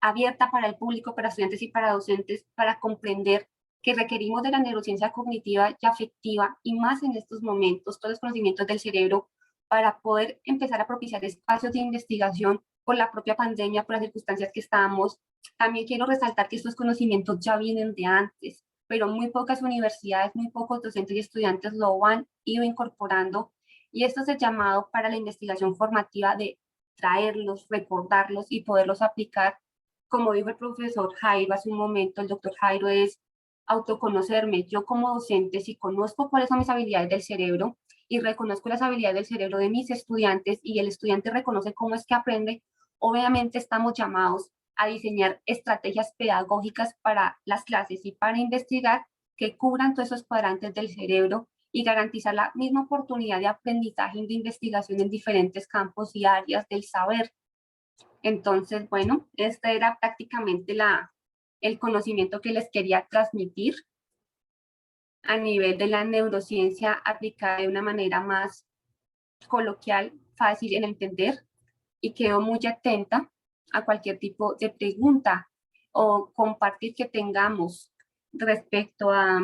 abierta para el público, para estudiantes y para docentes, para comprender que requerimos de la neurociencia cognitiva y afectiva, y más en estos momentos, todos los conocimientos del cerebro, para poder empezar a propiciar espacios de investigación por la propia pandemia, por las circunstancias que estamos. También quiero resaltar que estos conocimientos ya vienen de antes, pero muy pocas universidades, muy pocos docentes y estudiantes lo han ido incorporando, y esto es el llamado para la investigación formativa de traerlos, recordarlos y poderlos aplicar. Como dijo el profesor Jairo hace un momento, el doctor Jairo, es autoconocerme. Yo como docente, si conozco cuáles son mis habilidades del cerebro y reconozco las habilidades del cerebro de mis estudiantes y el estudiante reconoce cómo es que aprende, obviamente estamos llamados a diseñar estrategias pedagógicas para las clases y para investigar que cubran todos esos cuadrantes del cerebro y garantizar la misma oportunidad de aprendizaje y de investigación en diferentes campos y áreas del saber. Entonces, bueno, este era prácticamente el conocimiento que les quería transmitir a nivel de la neurociencia aplicada de una manera más coloquial, fácil en entender, y quedo muy atenta a cualquier tipo de pregunta o compartir que tengamos respecto a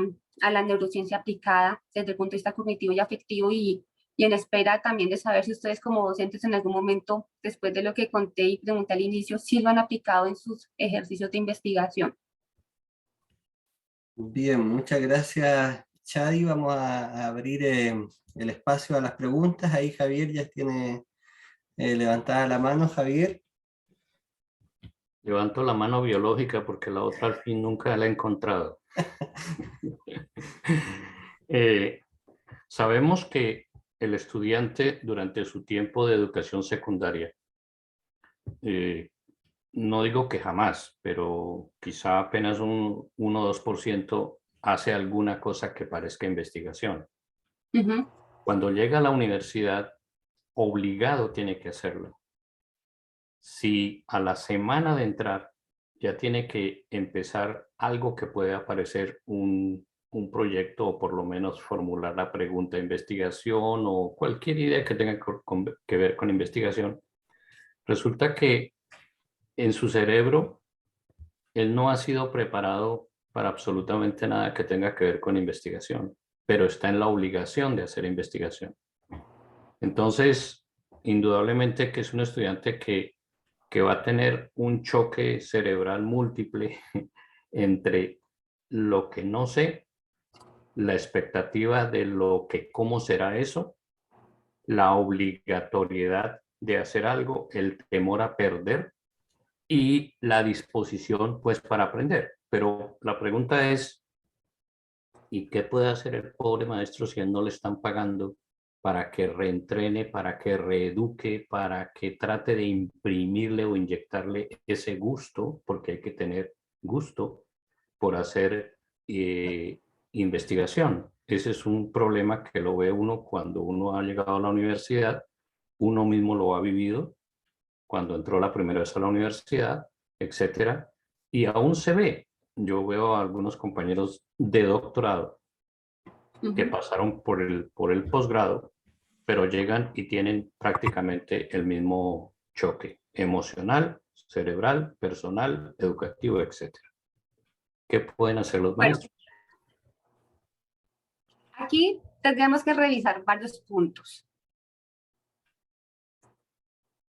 la neurociencia aplicada desde el punto de vista cognitivo y afectivo y en espera también de saber si ustedes como docentes en algún momento, después de lo que conté y pregunté al inicio, si lo han aplicado en sus ejercicios de investigación.
Bien, muchas gracias, Chadi. Vamos a abrir el espacio a las preguntas. Ahí Javier ya tiene levantada la mano. Javier.
Levanto la mano biológica porque la otra al fin nunca la he encontrado. Sabemos que el estudiante durante su tiempo de educación secundaria, no digo que jamás, pero quizá apenas un 1 o 2% hace alguna cosa que parezca investigación. Cuando llega a la universidad, obligado tiene que hacerlo. Si a la semana de entrar ya tiene que empezar algo que pueda parecer un proyecto o por lo menos formular la pregunta de investigación o cualquier idea que tenga que ver con investigación, resulta que en su cerebro él no ha sido preparado para absolutamente nada que tenga que ver con investigación, pero está en la obligación de hacer investigación. Entonces, indudablemente que es un estudiante que va a tener un choque cerebral múltiple entre lo que no sé, la expectativa de cómo será eso, la obligatoriedad de hacer algo, el temor a perder y la disposición pues para aprender. Pero la pregunta es, ¿y qué puede hacer el pobre maestro si a él no le están pagando para que reentrene, para que reeduque, para que trate de imprimirle o inyectarle ese gusto, porque hay que tener gusto por hacer investigación? Ese es un problema que lo ve uno cuando uno ha llegado a la universidad, uno mismo lo ha vivido cuando entró la primera vez a la universidad, etcétera. Y aún se ve. Yo veo a algunos compañeros de doctorado que pasaron por el posgrado, pero llegan y tienen prácticamente el mismo choque emocional, cerebral, personal, educativo, etc. ¿Qué pueden hacer los
Bueno,
maestros?
aquí tendríamos que revisar varios puntos.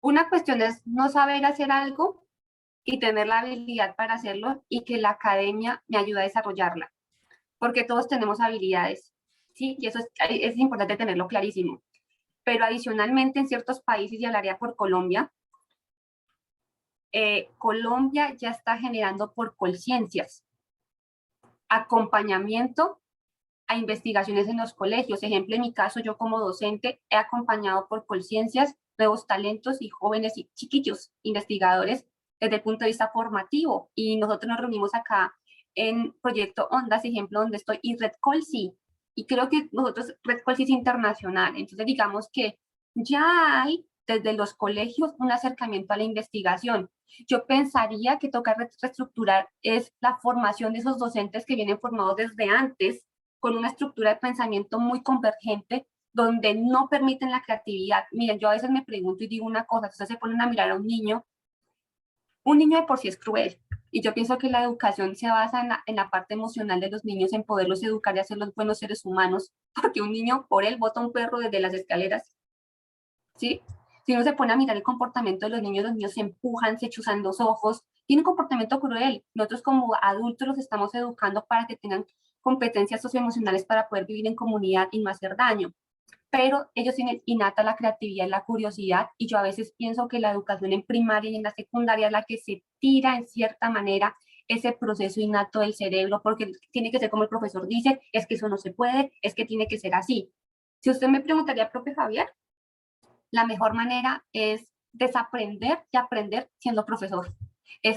Una cuestión es no saber hacer algo y tener la habilidad para hacerlo y que la academia me ayude a desarrollarla, porque todos tenemos habilidades, ¿sí? Y eso es importante tenerlo clarísimo. Pero adicionalmente en ciertos países, y hablaría por Colombia, Colombia ya está generando por Colciencias acompañamiento a investigaciones en los colegios. Ejemplo, en mi caso, yo como docente he acompañado por Colciencias nuevos talentos y jóvenes y chiquillos investigadores desde el punto de vista formativo. Y nosotros nos reunimos acá en Proyecto Ondas, ejemplo, donde estoy, y Red Colsi. Y creo que nosotros, Red Colsi es internacional. Entonces, digamos que ya hay desde los colegios un acercamiento a la investigación. Yo pensaría que tocar reestructurar es la formación de esos docentes que vienen formados desde antes, con una estructura de pensamiento muy convergente, donde no permiten la creatividad. Miren, yo a veces me pregunto y digo una cosa, ustedes se ponen a mirar a un niño de por sí es cruel, y yo pienso que la educación se basa en la parte emocional de los niños, en poderlos educar y hacerlos buenos seres humanos, porque un niño por él bota un perro desde las escaleras, ¿sí? Si uno se pone a mirar el comportamiento de los niños se empujan, se chuzan los ojos, tienen un comportamiento cruel. Nosotros como adultos los estamos educando para que tengan competencias socioemocionales para poder vivir en comunidad y no hacer daño. Pero ellos tienen innata la creatividad y la curiosidad, y yo a veces pienso que la educación en primaria y en la secundaria es la que se tira en cierta manera ese proceso innato del cerebro, porque tiene que ser como el profesor dice, es que eso no se puede, es que tiene que ser así. Si usted me preguntaría, profe Javier, la mejor manera es desaprender y aprender siendo profesor.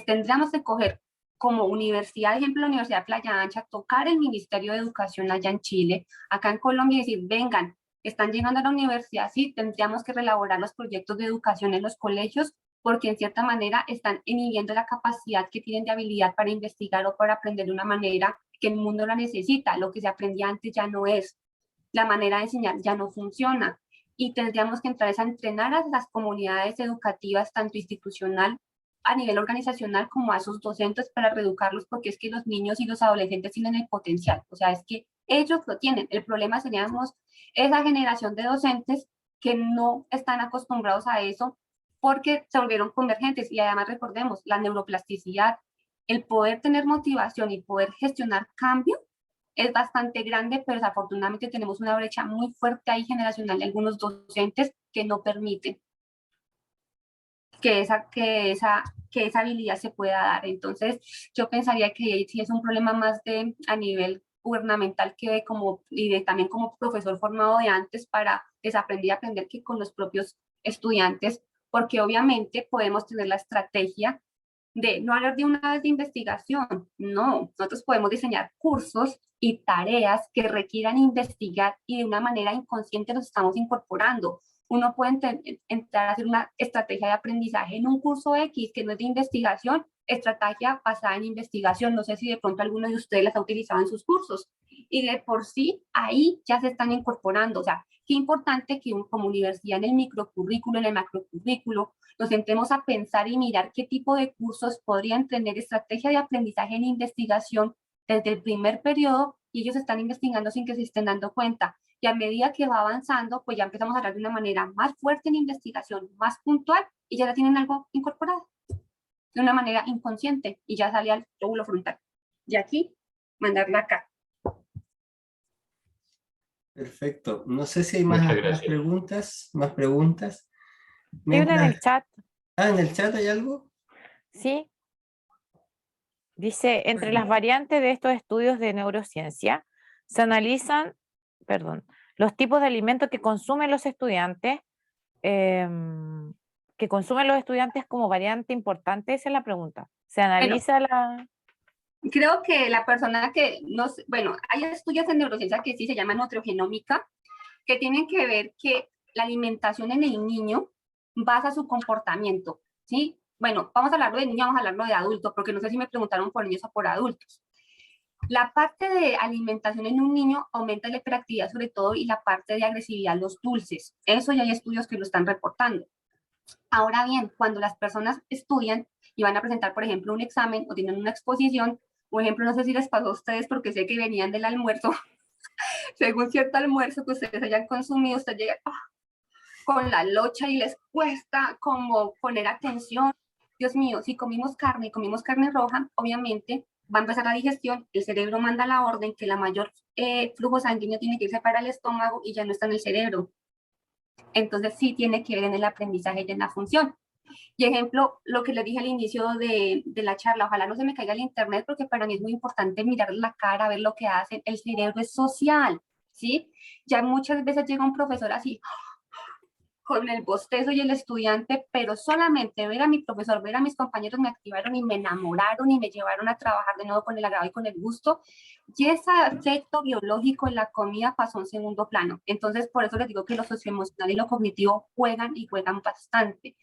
Tendríamos que coger como universidad, ejemplo, la Universidad de Playa Ancha, tocar el Ministerio de Educación allá en Chile, acá en Colombia, y decir, vengan, están llegando a la universidad, sí, tendríamos que reelaborar los proyectos de educación en los colegios, porque en cierta manera están inhibiendo la capacidad que tienen de habilidad para investigar o para aprender de una manera que el mundo la necesita. Lo que se aprendía antes ya no es. La manera de enseñar ya no funciona. Y tendríamos que entrar a entrenar a las comunidades educativas, tanto institucional, a nivel organizacional, como a sus docentes para reeducarlos, porque es que los niños y los adolescentes tienen el potencial. O sea, es que ellos lo tienen. El problema seríamos esa generación de docentes que no están acostumbrados a eso porque se volvieron convergentes. Y además recordemos, la neuroplasticidad, el poder tener motivación y poder gestionar cambio es bastante grande, pero desafortunadamente tenemos una brecha muy fuerte ahí generacional de algunos docentes que no permiten que esa habilidad se pueda dar. Entonces, yo pensaría que sí es un problema más a nivel gubernamental también como profesor formado de antes para desaprender y aprender que con los propios estudiantes, porque obviamente podemos tener la estrategia de no hablar de una vez de investigación, no, nosotros podemos diseñar cursos y tareas que requieran investigar y de una manera inconsciente los estamos incorporando. Uno puede entrar a hacer una estrategia de aprendizaje en un curso X que no es de investigación, estrategia basada en investigación, no sé si de pronto alguno de ustedes las ha utilizado en sus cursos, y de por sí ahí ya se están incorporando. O sea, qué importante que como universidad en el microcurrículo, en el macrocurrículo, nos sentemos a pensar y mirar qué tipo de cursos podrían tener estrategia de aprendizaje en investigación desde el primer periodo, y ellos están investigando sin que se estén dando cuenta. Y a medida que va avanzando, pues ya empezamos a hablar de una manera más fuerte en investigación, más puntual, y ya la tienen algo incorporado de una manera inconsciente, y ya sale al lóbulo frontal. Y aquí, mandarla acá.
Perfecto. No sé si hay
Muchas
más
gracias.
preguntas. Más preguntas.
Hay una en el chat.
¿En el chat hay algo?
Sí. Dice, entre las variantes de estos estudios de neurociencia, se analizan, los tipos de alimentos que consumen los estudiantes, como variante importante. Esa es la pregunta. ¿Se analiza
Creo que la persona que bueno, hay estudios en neurociencia que sí se llaman nutriogenómica, que tienen que ver que la alimentación en el niño basa su comportamiento, ¿sí? bueno, vamos a hablarlo de niños, vamos a hablarlo de adultos, porque no sé si me preguntaron por niños o por adultos. La parte de alimentación en un niño aumenta la hiperactividad sobre todo y la parte de agresividad, los dulces. Eso ya hay estudios que lo están reportando. Ahora bien, cuando las personas estudian y van a presentar, por ejemplo, un examen o tienen una exposición, por ejemplo, no sé si les pasó a ustedes porque sé que venían del almuerzo, según cierto almuerzo que ustedes hayan consumido, usted llega con la locha y les cuesta como poner atención. Dios mío, si comimos carne roja, obviamente va a empezar la digestión, el cerebro manda la orden que la mayor flujo sanguíneo tiene que irse para el estómago y ya no está en el cerebro. Entonces sí tiene que ver en el aprendizaje y en la función. Y ejemplo, lo que les dije al inicio de la charla, ojalá no se me caiga el internet porque para mí es muy importante mirar la cara, ver lo que hacen. El cerebro es social, ¿sí? Ya muchas veces llega un profesor así, con el bostezo y el estudiante, pero solamente ver a mi profesor, ver a mis compañeros me activaron y me enamoraron y me llevaron a trabajar de nuevo con el agrado y con el gusto. Y ese efecto biológico en la comida pasó a un segundo plano. Entonces, por eso les digo que lo socioemocional y lo cognitivo juegan y juegan bastante.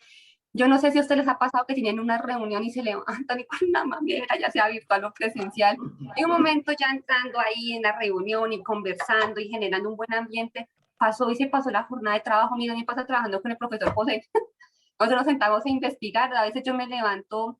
Yo no sé si a ustedes les ha pasado que tienen una reunión y se levantan y con una mamera, ya sea virtual o presencial, y un momento ya entrando ahí en la reunión y conversando y generando un buen ambiente, pasó y se pasó la jornada de trabajo. Mira, me pasa trabajando con el profesor José. Nosotros nos sentamos a investigar, a veces yo me levanto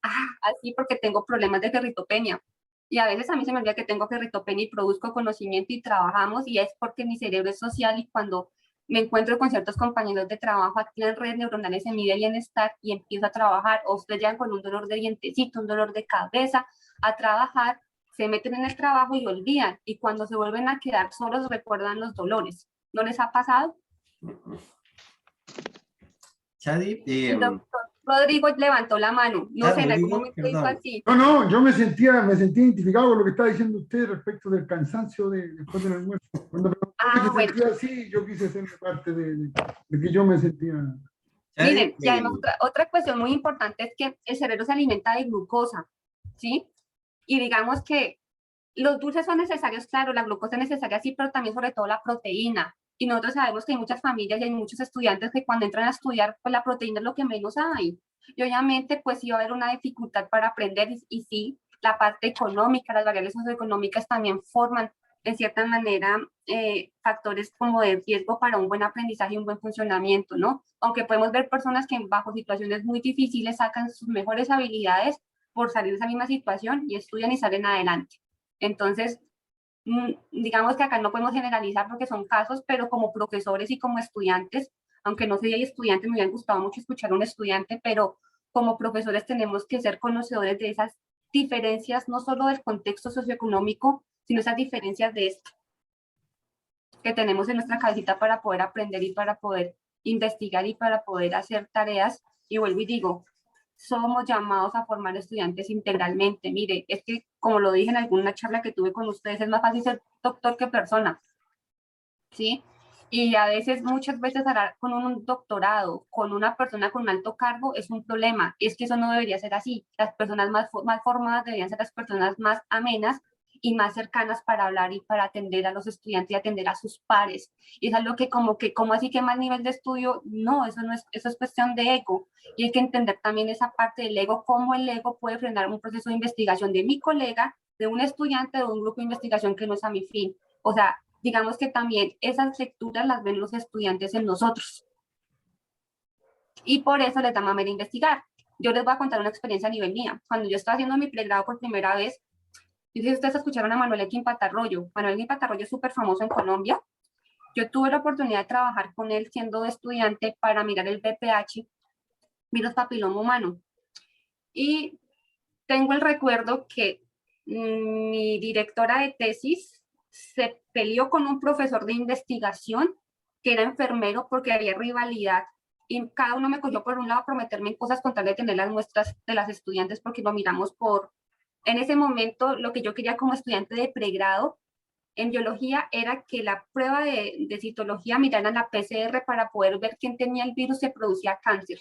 así porque tengo problemas de ferritopenia. Y a veces a mí se me olvida que tengo ferritopenia y produzco conocimiento y trabajamos, y es porque mi cerebro es social y cuando me encuentro con ciertos compañeros de trabajo, activan redes neuronales en mi bienestar y empiezo a trabajar, o ustedes llegan con un dolor de dientecito, un dolor de cabeza, a trabajar, se meten en el trabajo y olvidan, y cuando se vuelven a quedar solos recuerdan los dolores. ¿No les ha pasado?
Chadi,
El doctor Rodrigo levantó la mano, no sé, en algún
Rodrigo,
momento hizo
perdón.
así.
No, yo me sentía identificado con lo que estaba diciendo usted respecto del cansancio después del almuerzo. Cuando preguntó que se sentía así, yo quise ser parte de que yo me sentía.
Chadi,
Miren, y además otra cuestión muy importante es que el cerebro se alimenta de glucosa, ¿sí? Y digamos que los dulces son necesarios, claro, la glucosa es necesaria, sí, pero también sobre todo la proteína. Y nosotros sabemos que hay muchas familias y hay muchos estudiantes que cuando entran a estudiar, pues la proteína es lo que menos hay. Y obviamente, pues sí va a haber una dificultad para aprender y sí, la parte económica, las variables socioeconómicas también forman, de cierta manera, factores como de riesgo para un buen aprendizaje y un buen funcionamiento, ¿no? Aunque podemos ver personas que bajo situaciones muy difíciles sacan sus mejores habilidades por salir de esa misma situación y estudian y salen adelante. Entonces, digamos que acá no podemos generalizar porque son casos, pero como profesores y como estudiantes, aunque no sé si hay estudiantes, me hubiera gustado mucho escuchar a un estudiante, pero como profesores tenemos que ser conocedores de esas diferencias, no solo del contexto socioeconómico, sino esas diferencias de esto que tenemos en nuestra cabecita para poder aprender y para poder investigar y para poder hacer tareas. Y vuelvo y digo, somos llamados a formar estudiantes integralmente. Mire, es que, como lo dije en alguna charla que tuve con ustedes, es más fácil ser doctor que persona, ¿sí? Y a veces, muchas veces, hablar con un doctorado, con una persona con un alto cargo, es un problema. Y es que eso no debería ser así. Las personas más formadas deberían ser las personas más amenas y más cercanas para hablar y para atender a los estudiantes y atender a sus pares. Y es algo que como así que más nivel de estudio, no, eso es cuestión de ego. Y hay que entender también esa parte del ego, cómo el ego puede frenar un proceso de investigación de mi colega, de un estudiante, de un grupo de investigación que no es a mi fin. O sea, digamos que también esas lecturas las ven los estudiantes en nosotros. Y por eso les da mamera investigar. Yo les voy a contar una experiencia a nivel mía. Cuando yo estaba haciendo mi pregrado por primera vez, no sé si ustedes escucharon a Manuel Elkin Patarroyo. Manuel Elkin Patarroyo es súper famoso en Colombia. Yo tuve la oportunidad de trabajar con él siendo estudiante para mirar el VPH, virus papiloma humano. Y tengo el recuerdo que mi directora de tesis se peleó con un profesor de investigación que era enfermero porque había rivalidad y cada uno me cogió por un lado a prometerme cosas con tal de tener las muestras de las estudiantes porque lo miramos en ese momento lo que yo quería como estudiante de pregrado en biología era que la prueba de citología miraran la PCR para poder ver quién tenía el virus que producía cáncer.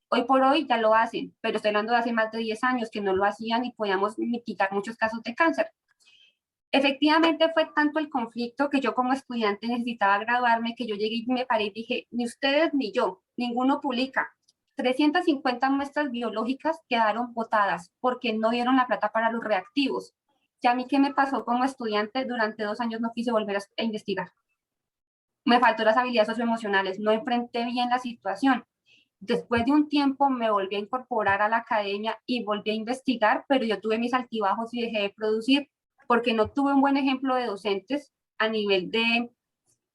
Hoy por hoy ya lo hacen, pero estoy hablando de hace más de 10 años que no lo hacían y podíamos mitigar muchos casos de cáncer. Efectivamente fue tanto el conflicto que yo como estudiante necesitaba graduarme que yo llegué y me paré y dije, ni ustedes ni yo, ninguno publica. 350 muestras biológicas quedaron botadas porque no dieron la plata para los reactivos. Y a mí, ¿qué me pasó como estudiante? Durante 2 años no quise volver a investigar. Me faltó las habilidades socioemocionales, no enfrenté bien la situación. Después de un tiempo me volví a incorporar a la academia y volví a investigar, pero yo tuve mis altibajos y dejé de producir porque no tuve un buen ejemplo de docentes a nivel de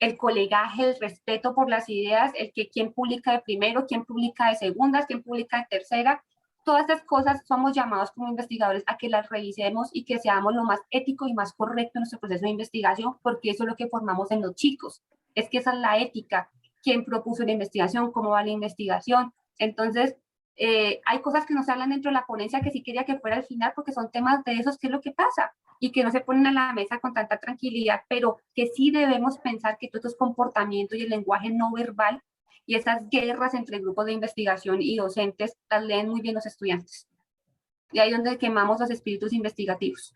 el colegaje, el respeto por las ideas, el que quién publica de primero, quién publica de segundas, quién publica de tercera. Todas estas cosas somos llamados como investigadores a que las revisemos y que seamos lo más ético y más correcto en nuestro proceso de investigación, porque eso es lo que formamos en los chicos. Es que esa es la ética. ¿Quién propuso la investigación? ¿Cómo va la investigación? Entonces, hay cosas que no se hablan dentro de la ponencia que sí quería que fuera al final, porque son temas de esos, ¿qué es lo que pasa? Y que no se ponen a la mesa con tanta tranquilidad, pero que sí debemos pensar que todos estos comportamientos y el lenguaje no verbal y esas guerras entre grupos de investigación y docentes las leen muy bien los estudiantes. Y ahí es donde quemamos los espíritus investigativos.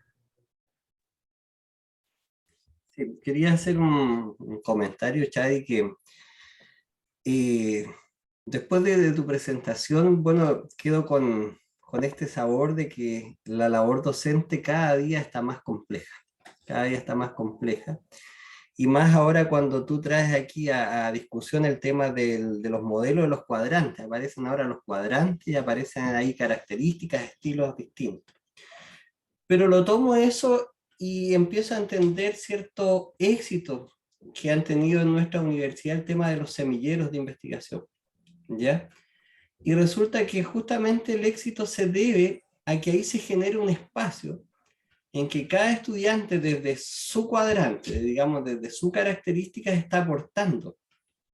Sí, quería hacer un comentario, Chadi, que después de tu presentación, bueno, quedo con este sabor de que la labor docente cada día está más compleja, cada día está más compleja. Y más ahora cuando tú traes aquí a discusión el tema de los modelos de los cuadrantes. Aparecen ahora los cuadrantes y aparecen ahí características, estilos distintos. Pero lo tomo eso y empiezo a entender cierto éxito que han tenido en nuestra universidad el tema de los semilleros de investigación, ¿ya? Y resulta que justamente el éxito se debe a que ahí se genera un espacio en que cada estudiante desde su cuadrante, digamos, desde su característica está aportando.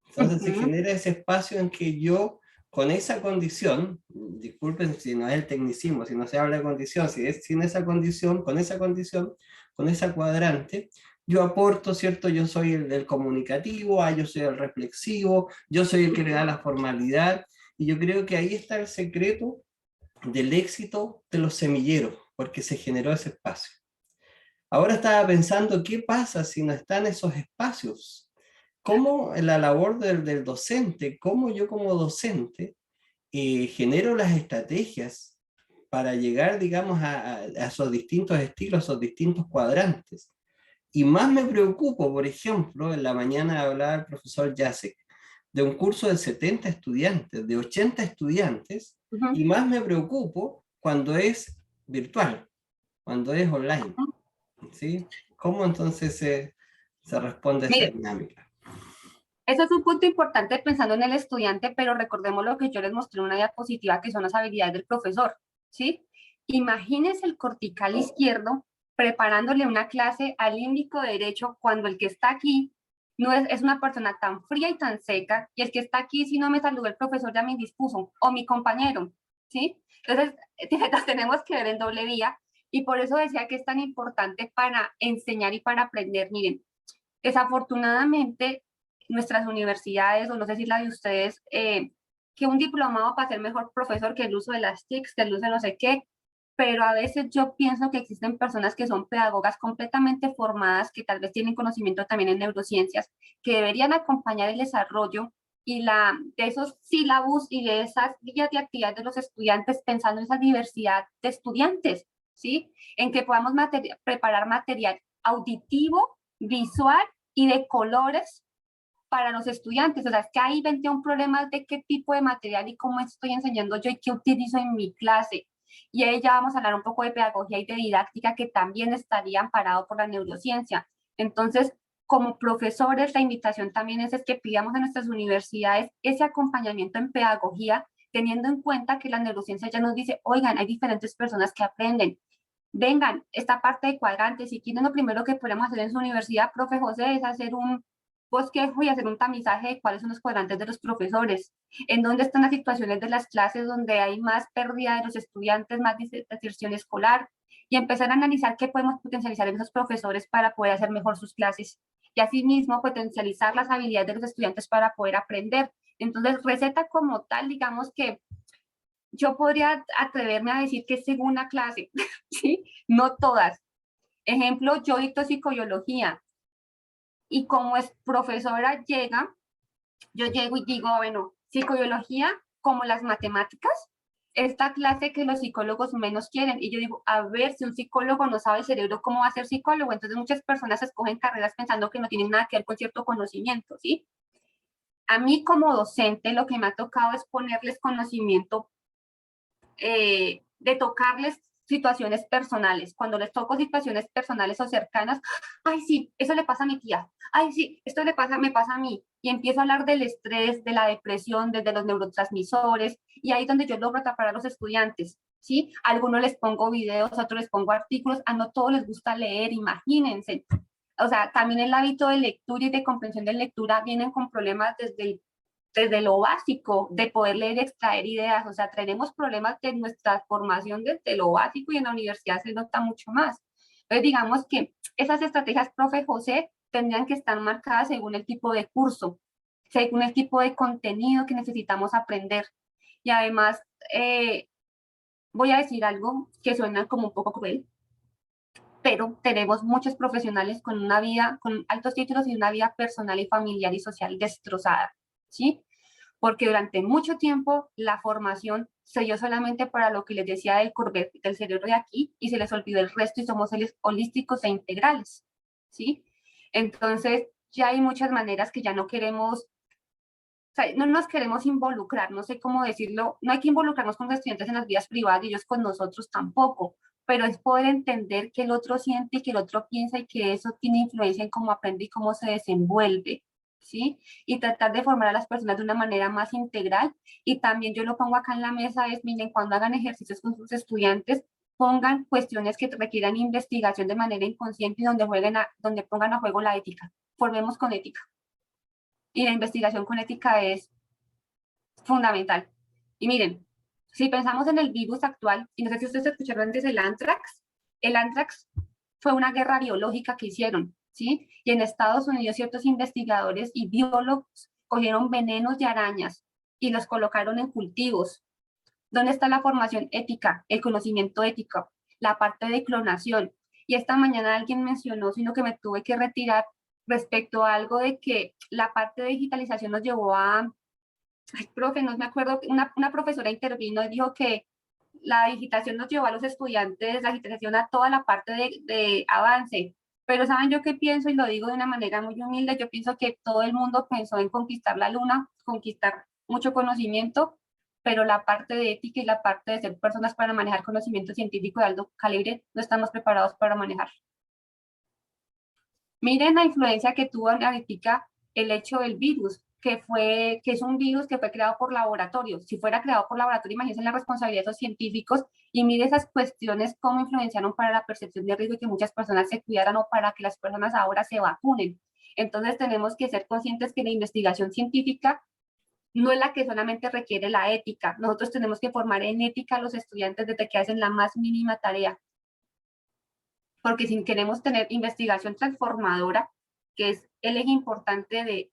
Entonces se genera ese espacio en que yo, con esa condición, disculpen si no es el tecnicismo, si no se habla de condición, si es sin esa condición, con esa cuadrante, yo aporto, ¿cierto? Yo soy el comunicativo, yo soy el reflexivo, yo soy el que le da la formalidad, y yo creo que ahí está el secreto del éxito de los semilleros, porque se generó ese espacio. Ahora estaba pensando, ¿qué pasa si no están esos espacios? ¿Cómo la labor del docente, cómo yo como docente genero las estrategias para llegar, digamos, a esos distintos estilos, a esos distintos cuadrantes? Y más me preocupo, por ejemplo, en la mañana hablaba el profesor Jacek de un curso de 70 estudiantes, de 80 estudiantes, y más me preocupo cuando es virtual, cuando es online, ¿sí? ¿Cómo entonces se responde a esa dinámica?
Eso es un punto importante pensando en el estudiante, pero recordemos lo que yo les mostré en una diapositiva, que son las habilidades del profesor, ¿sí? Imagínense el cortical izquierdo preparándole una clase al índico derecho cuando el que está aquí no es una persona tan fría y tan seca, y el que está aquí, si no me saludó el profesor, ya me indispuso, o mi compañero, ¿sí? Entonces, tenemos que ver en doble vía, y por eso decía que es tan importante para enseñar y para aprender. Miren, desafortunadamente, nuestras universidades, o no sé si la de ustedes, que un diplomado para ser mejor profesor, que el uso de las TICs, que el uso de no sé qué, pero a veces yo pienso que existen personas que son pedagogas completamente formadas, que tal vez tienen conocimiento también en neurociencias, que deberían acompañar el desarrollo de esos sílabus y de esas guías de actividades de los estudiantes, pensando en esa diversidad de estudiantes, ¿sí? En que podamos preparar material auditivo, visual y de colores para los estudiantes. O sea, es que ahí vendría un problema de qué tipo de material y cómo estoy enseñando yo y qué utilizo en mi clase. Y ahí ya vamos a hablar un poco de pedagogía y de didáctica, que también estaría amparado por la neurociencia. Entonces, como profesores, la invitación también es que pidamos a nuestras universidades ese acompañamiento en pedagogía, teniendo en cuenta que la neurociencia ya nos dice, oigan, hay diferentes personas que aprenden. Vengan, esta parte de cuadrantes, si quieren, lo primero que podemos hacer en su universidad, profe José, es hacer un bosquejo y hacer un tamizaje de cuáles son los cuadrantes de los profesores, en dónde están las situaciones de las clases donde hay más pérdida de los estudiantes, más deserción escolar, y empezar a analizar qué podemos potencializar en esos profesores para poder hacer mejor sus clases, y asimismo potencializar las habilidades de los estudiantes para poder aprender. Entonces, receta como tal, digamos que yo podría atreverme a decir que es según la clase, ¿sí? No todas. Ejemplo, yo dicto psicobiología, y como es profesora yo llego y digo, bueno, psicobiología, como las matemáticas, esta clase que los psicólogos menos quieren. Y yo digo, a ver, si un psicólogo no sabe el cerebro, ¿cómo va a ser psicólogo? Entonces muchas personas escogen carreras pensando que no tienen nada que ver con cierto conocimiento, ¿sí? A mí como docente lo que me ha tocado es ponerles conocimiento, de tocarles situaciones personales. Cuando les toco situaciones personales o cercanas, ay, sí, eso le pasa a mi tía. Ay, sí, esto me pasa a mí. Y empiezo a hablar del estrés, de la depresión, desde los neurotransmisores. Y ahí es donde yo logro atrapar a los estudiantes, ¿sí? A algunos les pongo videos, a otros les pongo artículos. A no todos les gusta leer, imagínense. O sea, también el hábito de lectura y de comprensión de lectura vienen con problemas desde lo básico, de poder leer y extraer ideas. O sea, tenemos problemas de nuestra formación desde lo básico y en la universidad se nota mucho más. Entonces, digamos que esas estrategias, profe José, tendrían que estar marcadas según el tipo de curso, según el tipo de contenido que necesitamos aprender. Y además, voy a decir algo que suena como un poco cruel, pero tenemos muchos profesionales con una vida, con altos títulos y una vida personal y familiar y social destrozada, ¿sí? Porque durante mucho tiempo la formación se dio solamente para lo que les decía del Corbett, del cerebro de aquí, y se les olvidó el resto y somos seres holísticos e integrales, ¿sí? Entonces, ya hay muchas maneras que ya no queremos, o sea, no nos queremos involucrar, no sé cómo decirlo, no hay que involucrarnos con los estudiantes en las vidas privadas y ellos con nosotros tampoco, pero es poder entender que el otro siente y que el otro piensa y que eso tiene influencia en cómo aprende y cómo se desenvuelve, ¿sí? Y tratar de formar a las personas de una manera más integral. Y también yo lo pongo acá en la mesa, es, miren, cuando hagan ejercicios con sus estudiantes, pongan cuestiones que requieran investigación de manera inconsciente y donde pongan a juego la ética. Formemos con ética. Y la investigación con ética es fundamental. Y miren, si pensamos en el virus actual, y no sé si ustedes escucharon antes el anthrax fue una guerra biológica que hicieron, ¿sí? Y en Estados Unidos ciertos investigadores y biólogos cogieron venenos de arañas y los colocaron en cultivos. ¿Dónde está la formación ética, el conocimiento ético, la parte de clonación? Y esta mañana alguien mencionó, sino que me tuve que retirar respecto a algo de que la parte de digitalización nos llevó a, ay, profe, no me acuerdo, una profesora intervino y dijo que la digitación nos llevó a los estudiantes, la digitalización a toda la parte de avance. Pero ¿saben yo qué pienso? Y lo digo de una manera muy humilde, yo pienso que todo el mundo pensó en conquistar la luna, conquistar mucho conocimiento, pero la parte de ética y la parte de ser personas para manejar conocimiento científico de alto calibre no estamos preparados para manejar. Miren la influencia que tuvo en Aritica el hecho del virus, que es un virus que fue creado por laboratorio. Si fuera creado por laboratorio, imagínense la responsabilidad de los científicos y mire esas cuestiones cómo influenciaron para la percepción de riesgo y que muchas personas se cuidaran o para que las personas ahora se vacunen. Entonces tenemos que ser conscientes que la investigación científica no es la que solamente requiere la ética. Nosotros tenemos que formar en ética a los estudiantes desde que hacen la más mínima tarea. Porque si queremos tener investigación transformadora, que es el eje importante de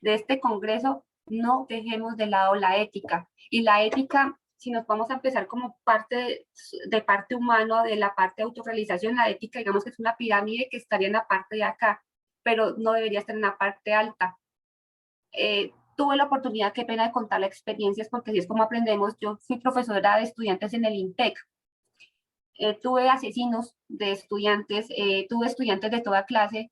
este congreso, no dejemos de lado la ética. Y la ética, si nos vamos a empezar como parte de parte humana, de la parte de autorrealización, la ética, digamos que es una pirámide que estaría en la parte de acá, pero no debería estar en la parte alta. Tuve la oportunidad, qué pena, de contar experiencias, porque así es como aprendemos. Yo fui profesora de estudiantes en el INTEC. Tuve asesinos de estudiantes, tuve estudiantes de toda clase,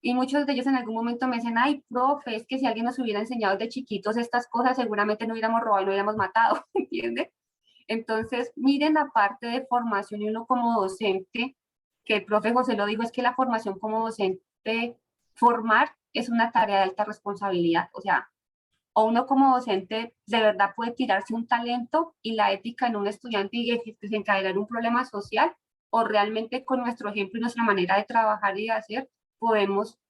y muchos de ellos en algún momento me dicen, ay, profe, es que si alguien nos hubiera enseñado de chiquitos estas cosas, seguramente no hubiéramos robado y no hubiéramos matado, ¿entiende? Entonces, miren la parte de formación y uno como docente, que el profe José lo dijo, es que la formación como docente, formar es una tarea de alta responsabilidad, o sea, o uno como docente de verdad puede tirarse un talento y la ética en un estudiante y desencadenar un problema social, o realmente con nuestro ejemplo y nuestra manera de trabajar y de hacer podemos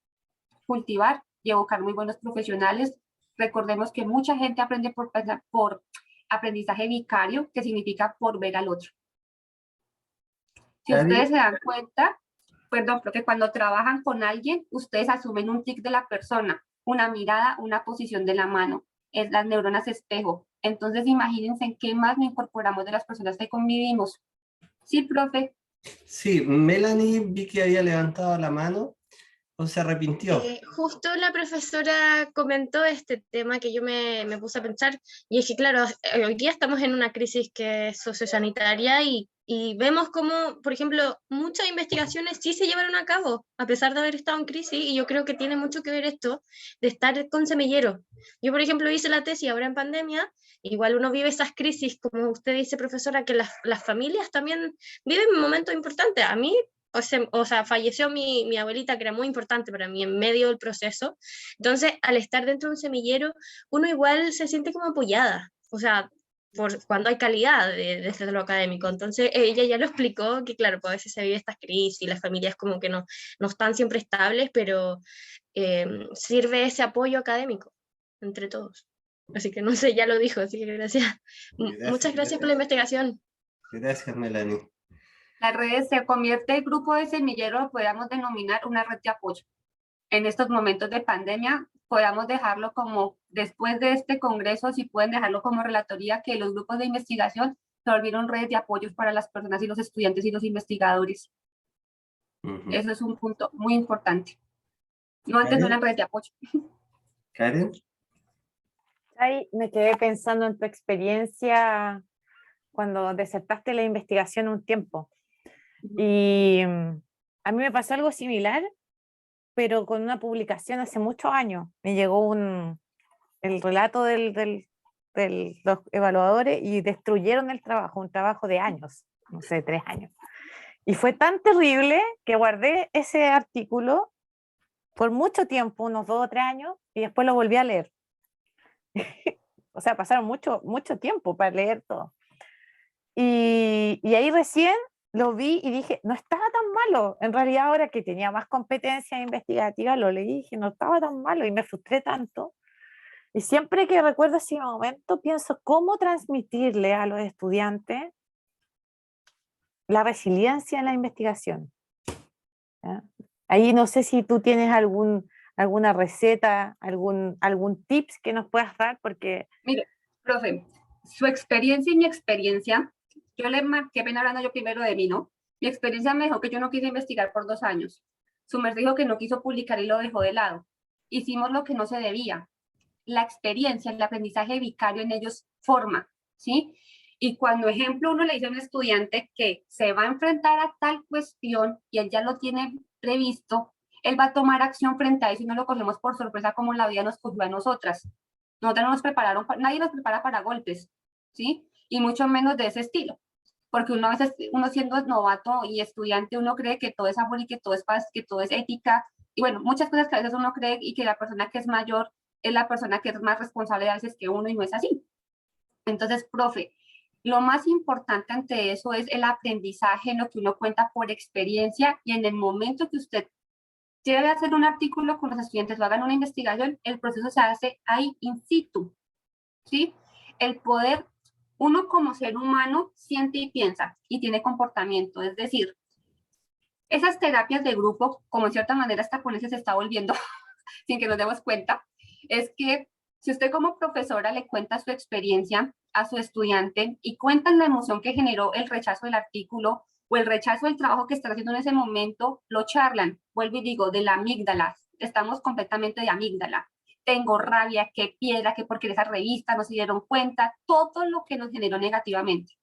cultivar y evocar muy buenos profesionales. Recordemos que mucha gente aprende por aprendizaje vicario, que significa por ver al otro. Si ustedes se dan cuenta, perdón, porque cuando trabajan con alguien, ustedes asumen un tic de la persona, una mirada, una posición de la mano, es las neuronas espejo. Entonces, imagínense en qué más nos incorporamos de las personas que convivimos. Sí, profe.
Sí, Melanie, vi que había levantado la mano. ¿O se arrepintió?
Justo la profesora comentó este tema que yo me puse a pensar, y es que claro, hoy día estamos en una crisis que es sociosanitaria y vemos como, por ejemplo, muchas investigaciones sí se llevaron a cabo, a pesar de haber estado en crisis, y yo creo que tiene mucho que ver esto de estar con semilleros. Yo, por ejemplo, hice la tesis ahora en pandemia, igual uno vive esas crisis, como usted dice, profesora, que las familias también viven momentos importantes. A mí o sea, falleció mi abuelita, que era muy importante para mí en medio del proceso. Entonces, al estar dentro de un semillero, uno igual se siente como apoyada, o sea, cuando hay calidad desde lo académico. Entonces, ella ya lo explicó, que claro, pues a veces se vive estas crisis, las familias como que no están siempre estables, pero sirve ese apoyo académico entre todos. Así que no sé, ya lo dijo, así que gracias. Muchas gracias por la investigación.
Gracias, Melanie.
Las redes se convierte el grupo de semillero, lo podríamos denominar una red de apoyo. En estos momentos de pandemia, podamos dejarlo como, después de este congreso, si pueden dejarlo como relatoría, que los grupos de investigación se volvieron redes de apoyo para las personas y los estudiantes y los investigadores. Eso es un punto muy importante. No, antes no eran redes de apoyo.
¿Karen?
Ahí me quedé pensando en tu experiencia cuando desertaste la investigación un tiempo. Y a mí me pasó algo similar, pero con una publicación hace muchos años. Me llegó el relato de los evaluadores y destruyeron el trabajo, un trabajo de años, no sé, 3 años. Y fue tan terrible que guardé ese artículo por mucho tiempo, unos 2 o 3 años, y después lo volví a leer. O sea, pasaron mucho tiempo para leer todo. Y ahí recién lo vi y dije, no estaba tan malo. En realidad, ahora que tenía más competencia investigativa, lo leí y dije, no estaba tan malo, y me frustré tanto. Y siempre que recuerdo ese momento, pienso cómo transmitirle a los estudiantes la resiliencia en la investigación. ¿Ya? Ahí no sé si tú tienes alguna receta, algún tips que nos puedas dar, porque...
Mire, profe, su experiencia y mi experiencia, yo le marqué, pena hablando yo primero de mí, ¿no? Mi experiencia me dijo que yo no quise investigar por 2 años. Su merced dijo que no quiso publicar y lo dejó de lado. Hicimos lo que no se debía. La experiencia, el aprendizaje vicario en ellos forma, ¿sí? Y cuando, ejemplo, uno le dice a un estudiante que se va a enfrentar a tal cuestión y él ya lo tiene previsto, él va a tomar acción frente a eso y no lo cogemos por sorpresa como la vida nos cogió a nosotras. Nosotros no nos prepararon, nadie nos prepara para golpes, ¿sí? Y mucho menos de ese estilo. Porque uno a veces, uno siendo novato y estudiante, uno cree que todo es amor y que todo es paz, que todo es ética. Y bueno, muchas cosas que a veces uno cree y que la persona que es mayor es la persona que es más responsable a veces que uno y no es así. Entonces, profe, lo más importante ante eso es el aprendizaje en lo que uno cuenta por experiencia y en el momento que usted debe hacer un artículo con los estudiantes o hagan una investigación, el proceso se hace ahí in situ, ¿sí? El poder, uno como ser humano siente y piensa y tiene comportamiento, es decir, esas terapias de grupo, como en cierta manera esta ponencia se está volviendo, sin que nos demos cuenta, es que si usted como profesora le cuenta su experiencia a su estudiante y cuentan la emoción que generó el rechazo del artículo o el rechazo del trabajo que están haciendo en ese momento, lo charlan, vuelvo y digo, de la amígdala, estamos completamente de amígdala. Tengo rabia, qué piedra, que porque esa revista no se dieron cuenta, todo lo que nos generó negativamente.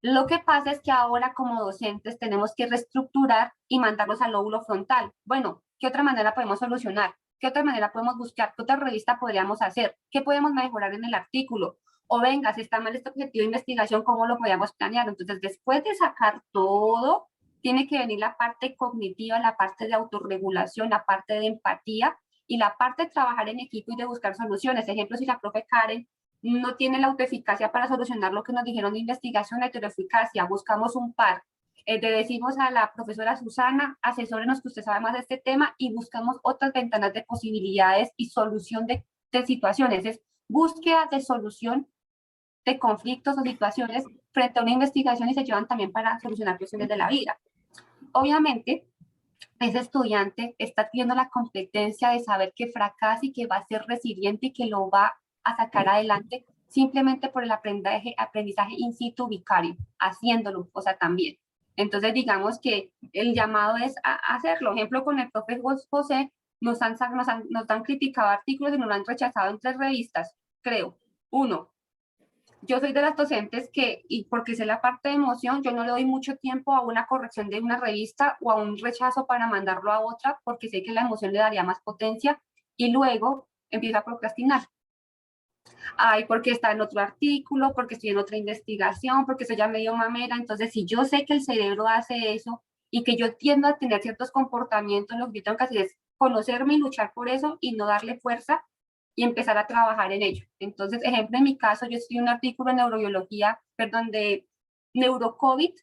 Lo que pasa es que ahora como docentes tenemos que reestructurar y mandarlos al lóbulo frontal. Bueno, ¿qué otra manera podemos solucionar? ¿Qué otra manera podemos buscar? ¿Qué otra revista podríamos hacer? ¿Qué podemos mejorar en el artículo? O venga, si está mal este objetivo de investigación, ¿cómo lo podríamos planear? Entonces, después de sacar todo, tiene que venir la parte cognitiva, la parte de autorregulación, la parte de empatía y la parte de trabajar en equipo y de buscar soluciones. Ejemplo, si la profe Karen no tiene la autoeficacia para solucionar lo que nos dijeron de investigación, la heteroeficacia, buscamos un par. Le decimos a la profesora Susana, asesórenos que usted sabe más de este tema y buscamos otras ventanas de posibilidades y solución de situaciones. Es búsqueda de solución de conflictos o situaciones frente a una investigación y se llevan también para solucionar cuestiones de la vida. Obviamente, ese estudiante está teniendo la competencia de saber que fracasa y que va a ser resiliente y que lo va a sacar adelante simplemente por el aprendizaje in situ vicario, haciéndolo, o sea, también. Entonces, digamos que el llamado es a hacerlo. Ejemplo, con el profe José, nos han criticado artículos y nos lo han rechazado en 3 revistas, creo. 1, yo soy de las docentes que, y porque sé la parte de emoción, yo no le doy mucho tiempo a una corrección de una revista o a un rechazo para mandarlo a otra, porque sé que la emoción le daría más potencia, y luego empiezo a procrastinar. Ay, porque está en otro artículo, porque estoy en otra investigación, porque soy ya medio mamera. Entonces, si yo sé que el cerebro hace eso y que yo tiendo a tener ciertos comportamientos, lo que yo tengo que hacer es conocerme y luchar por eso y no darle fuerza y empezar a trabajar en ello. Entonces, ejemplo, en mi caso, yo estudié un artículo en neurobiología, perdón, de neurocovid,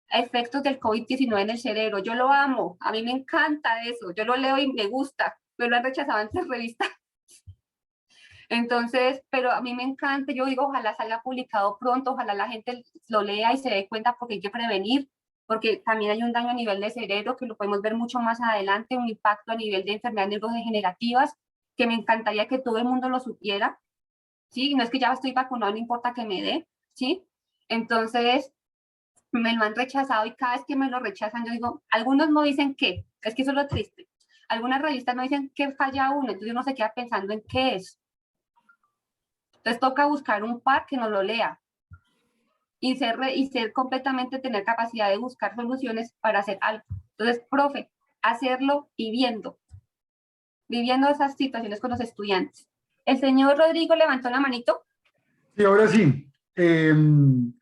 efectos del COVID-19 en el cerebro. Yo lo amo, a mí me encanta eso, yo lo leo y me gusta, pero lo han rechazado en 3 revistas. Entonces, pero a mí me encanta, yo digo, ojalá salga publicado pronto, ojalá la gente lo lea y se dé cuenta porque hay que prevenir, porque también hay un daño a nivel de cerebro que lo podemos ver mucho más adelante, un impacto a nivel de enfermedades neurodegenerativas, que me encantaría que todo el mundo lo supiera, ¿sí? No es que ya estoy vacunado, no importa que me dé, ¿sí? Entonces, me lo han rechazado y cada vez que me lo rechazan, yo digo, algunos no dicen qué, es que eso es lo triste. Algunas revistas no dicen qué falla uno, entonces uno se queda pensando en qué es. Entonces toca buscar un par que nos lo lea y ser completamente, tener capacidad de buscar soluciones para hacer algo. Entonces, profe, hacerlo viviendo esas situaciones con los estudiantes. El señor Rodrigo levantó la manito.
Sí, ahora sí.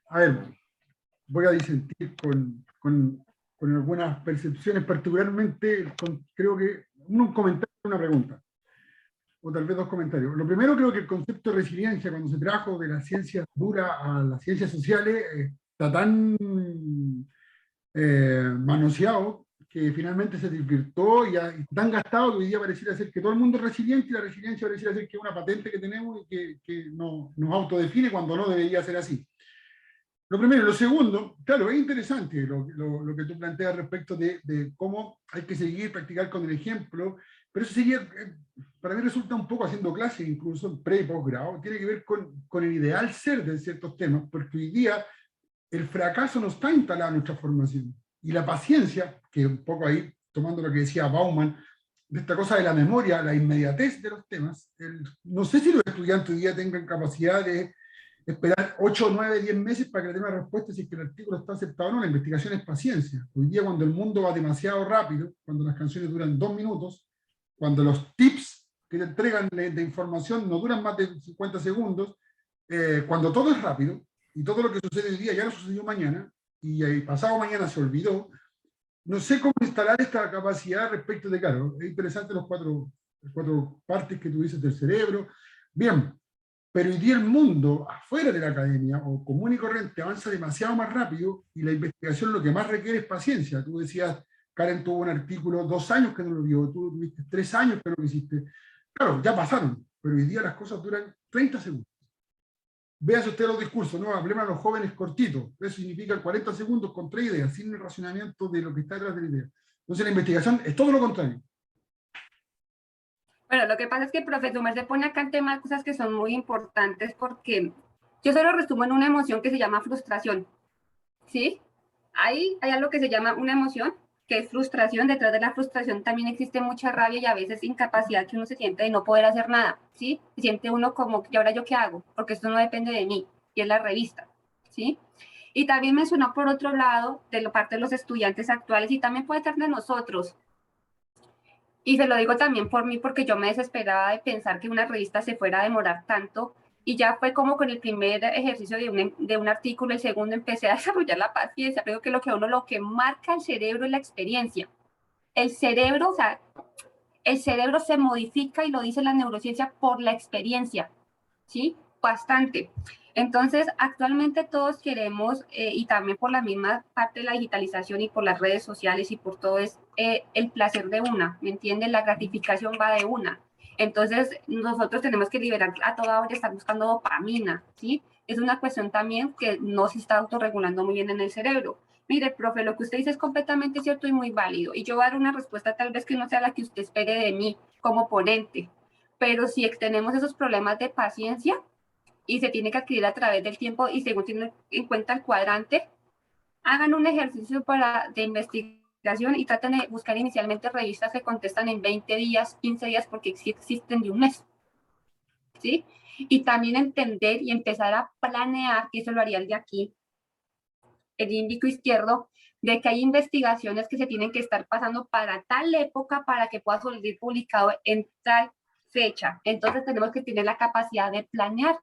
A ver, voy a disentir con algunas percepciones, particularmente creo que un comentario y una pregunta, o tal vez 2 comentarios. Lo primero, creo que el concepto de resiliencia, cuando se trajo de las ciencias duras a las ciencias sociales, está tan manoseado que finalmente se desvirtuó y tan gastado que hoy día pareciera ser que todo el mundo es resiliente y la resiliencia pareciera ser que es una patente que tenemos y que nos autodefine cuando no debería ser así. Lo primero. Lo segundo, claro, es interesante lo que tú planteas respecto de cómo hay que seguir, practicar con el ejemplo, pero eso sería, para mí resulta un poco haciendo clases, incluso en pre y posgrado, tiene que ver con el ideal ser de ciertos temas, porque hoy día el fracaso no está instalado en nuestra formación. Y la paciencia, que un poco ahí, tomando lo que decía Bauman, de esta cosa de la memoria, la inmediatez de los temas, no sé si los estudiantes hoy día tengan capacidad de esperar 8, 9, 10 meses para que le den una respuesta si es que el artículo está aceptado o no. La investigación es paciencia. Hoy día, cuando el mundo va demasiado rápido, cuando las canciones duran 2 minutos, cuando los tips que te entregan de información no duran más de 50 segundos, cuando todo es rápido, y todo lo que sucede hoy día ya no sucedió mañana, y pasado mañana se olvidó, no sé cómo instalar esta capacidad respecto de, claro, es interesante las cuatro partes que tú dices del cerebro, bien, pero hoy día el mundo afuera de la academia o común y corriente avanza demasiado más rápido y la investigación lo que más requiere es paciencia. Tú decías, Karen tuvo un artículo 2 años que no lo vio, tú tuviste 3 años que no lo hiciste. Claro, ya pasaron, pero hoy día las cosas duran 30 segundos. Véase usted los discursos, ¿no? Hablemos a los jóvenes cortitos. Eso significa 40 segundos con 3 ideas, sin el racionamiento de lo que está detrás de la idea. Entonces la investigación es todo lo contrario.
Bueno, lo que pasa es que el profesor Merce pone acá en tema cosas que son muy importantes porque yo solo resumo en una emoción que se llama frustración, ¿sí? Ahí hay algo que se llama una emoción, que es frustración. Detrás de la frustración también existe mucha rabia y a veces incapacidad que uno se siente de no poder hacer nada, ¿sí? Se siente uno como, ¿y ahora yo qué hago? Porque esto no depende de mí, y es la revista, ¿sí? Y también mencionó por otro lado, de la parte de los estudiantes actuales, y también puede ser de nosotros, y se lo digo también por mí, porque yo me desesperaba de pensar que una revista se fuera a demorar tanto. Y ya fue como con el primer ejercicio de un artículo, el segundo empecé a desarrollar la paciencia. Creo que lo que marca el cerebro es la experiencia. El cerebro, o sea, el cerebro se modifica, y lo dice la neurociencia, por la experiencia, ¿sí? Bastante. Entonces, actualmente todos queremos, y también por la misma parte de la digitalización y por las redes sociales y por todo, es el placer de una, ¿me entienden? La gratificación va de una. Entonces, nosotros tenemos que liberar a toda hora, estar buscando dopamina, ¿sí? Es una cuestión también que no se está autorregulando muy bien en el cerebro. Mire, profe, lo que usted dice es completamente cierto y muy válido, y yo voy a dar una respuesta tal vez que no sea la que usted espere de mí como ponente, pero si tenemos esos problemas de paciencia, y se tiene que adquirir a través del tiempo y según tiene en cuenta el cuadrante, hagan un ejercicio de investigación y traten de buscar inicialmente revistas que contestan en 20 días, 15 días, porque sí existen de un mes. ¿Sí? Y también entender y empezar a planear, que eso lo haría el de aquí, el índico izquierdo, de que hay investigaciones que se tienen que estar pasando para tal época para que pueda salir publicado en tal fecha. Entonces tenemos que tener la capacidad de planear,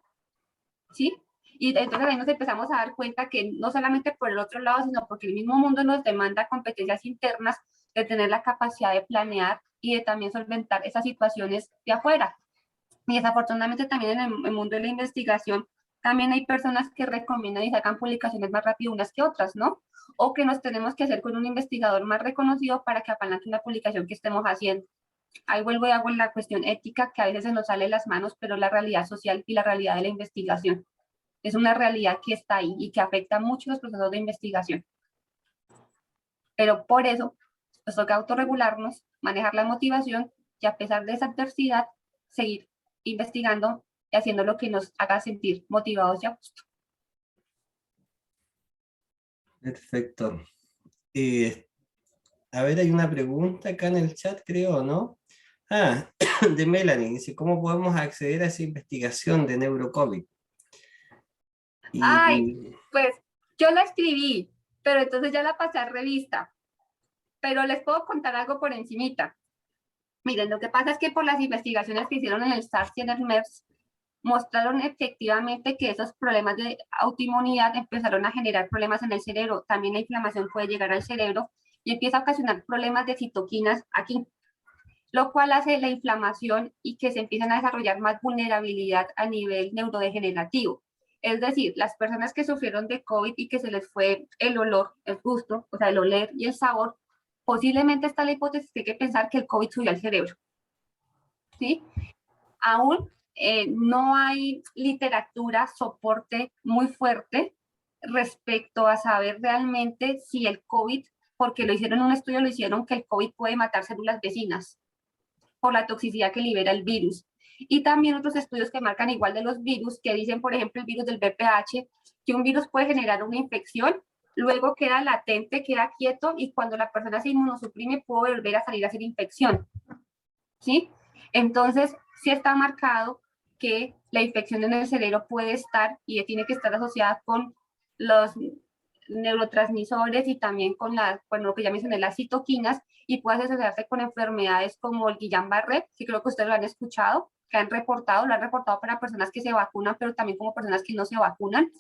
¿sí? Y entonces ahí nos empezamos a dar cuenta que no solamente por el otro lado, sino porque el mismo mundo nos demanda competencias internas de tener la capacidad de planear y de también solventar esas situaciones de afuera. Y desafortunadamente también en el mundo de la investigación también hay personas que recomiendan y sacan publicaciones más rápido unas que otras, ¿no? O que nos tenemos que hacer con un investigador más reconocido para que apalanque una publicación que estemos haciendo. Ahí vuelvo y hago la cuestión ética que a veces se nos sale de las manos, pero la realidad social y la realidad de la investigación. Es una realidad que está ahí y que afecta mucho los procesos de investigación. Pero por eso nos toca autorregularnos, manejar la motivación y a pesar de esa adversidad, seguir investigando y haciendo lo que nos haga sentir motivados y a gusto.
Perfecto. A ver, hay una pregunta acá en el chat, creo, ¿no? Ah, de Melanie, dice, ¿cómo podemos acceder a esa investigación de NeuroCovid?
Ay, pues yo la escribí, pero entonces ya la pasé a revista. Pero les puedo contar algo por encimita. Miren, lo que pasa es que por las investigaciones que hicieron en el SARS y en el MERS, mostraron efectivamente que esos problemas de autoinmunidad empezaron a generar problemas en el cerebro. También la inflamación puede llegar al cerebro y empieza a ocasionar problemas de citoquinas aquí, lo cual hace la inflamación y que se empiezan a desarrollar más vulnerabilidad a nivel neurodegenerativo. Es decir, las personas que sufrieron de COVID y que se les fue el olor, el gusto, o sea, el oler y el sabor, posiblemente está la hipótesis que hay que pensar que el COVID subió al cerebro. ¿Sí? Aún no hay literatura, soporte muy fuerte respecto a saber realmente si el COVID, porque lo hicieron en un estudio, lo hicieron que el COVID puede matar células vecinas por la toxicidad que libera el virus. Y también otros estudios que marcan igual de los virus, que dicen, por ejemplo, el virus del VPH, que un virus puede generar una infección, luego queda latente, queda quieto, y cuando la persona se inmunosuprime puede volver a salir a hacer infección. ¿Sí? Entonces, sí está marcado que la infección en el cerebro puede estar y tiene que estar asociada con los neurotransmisores y también con lo que ya mencioné, las citoquinas, y puede asociarse con enfermedades como el Guillain-Barré, que creo que ustedes lo han escuchado, que lo han reportado para personas que se vacunan, pero también como personas que no se vacunan.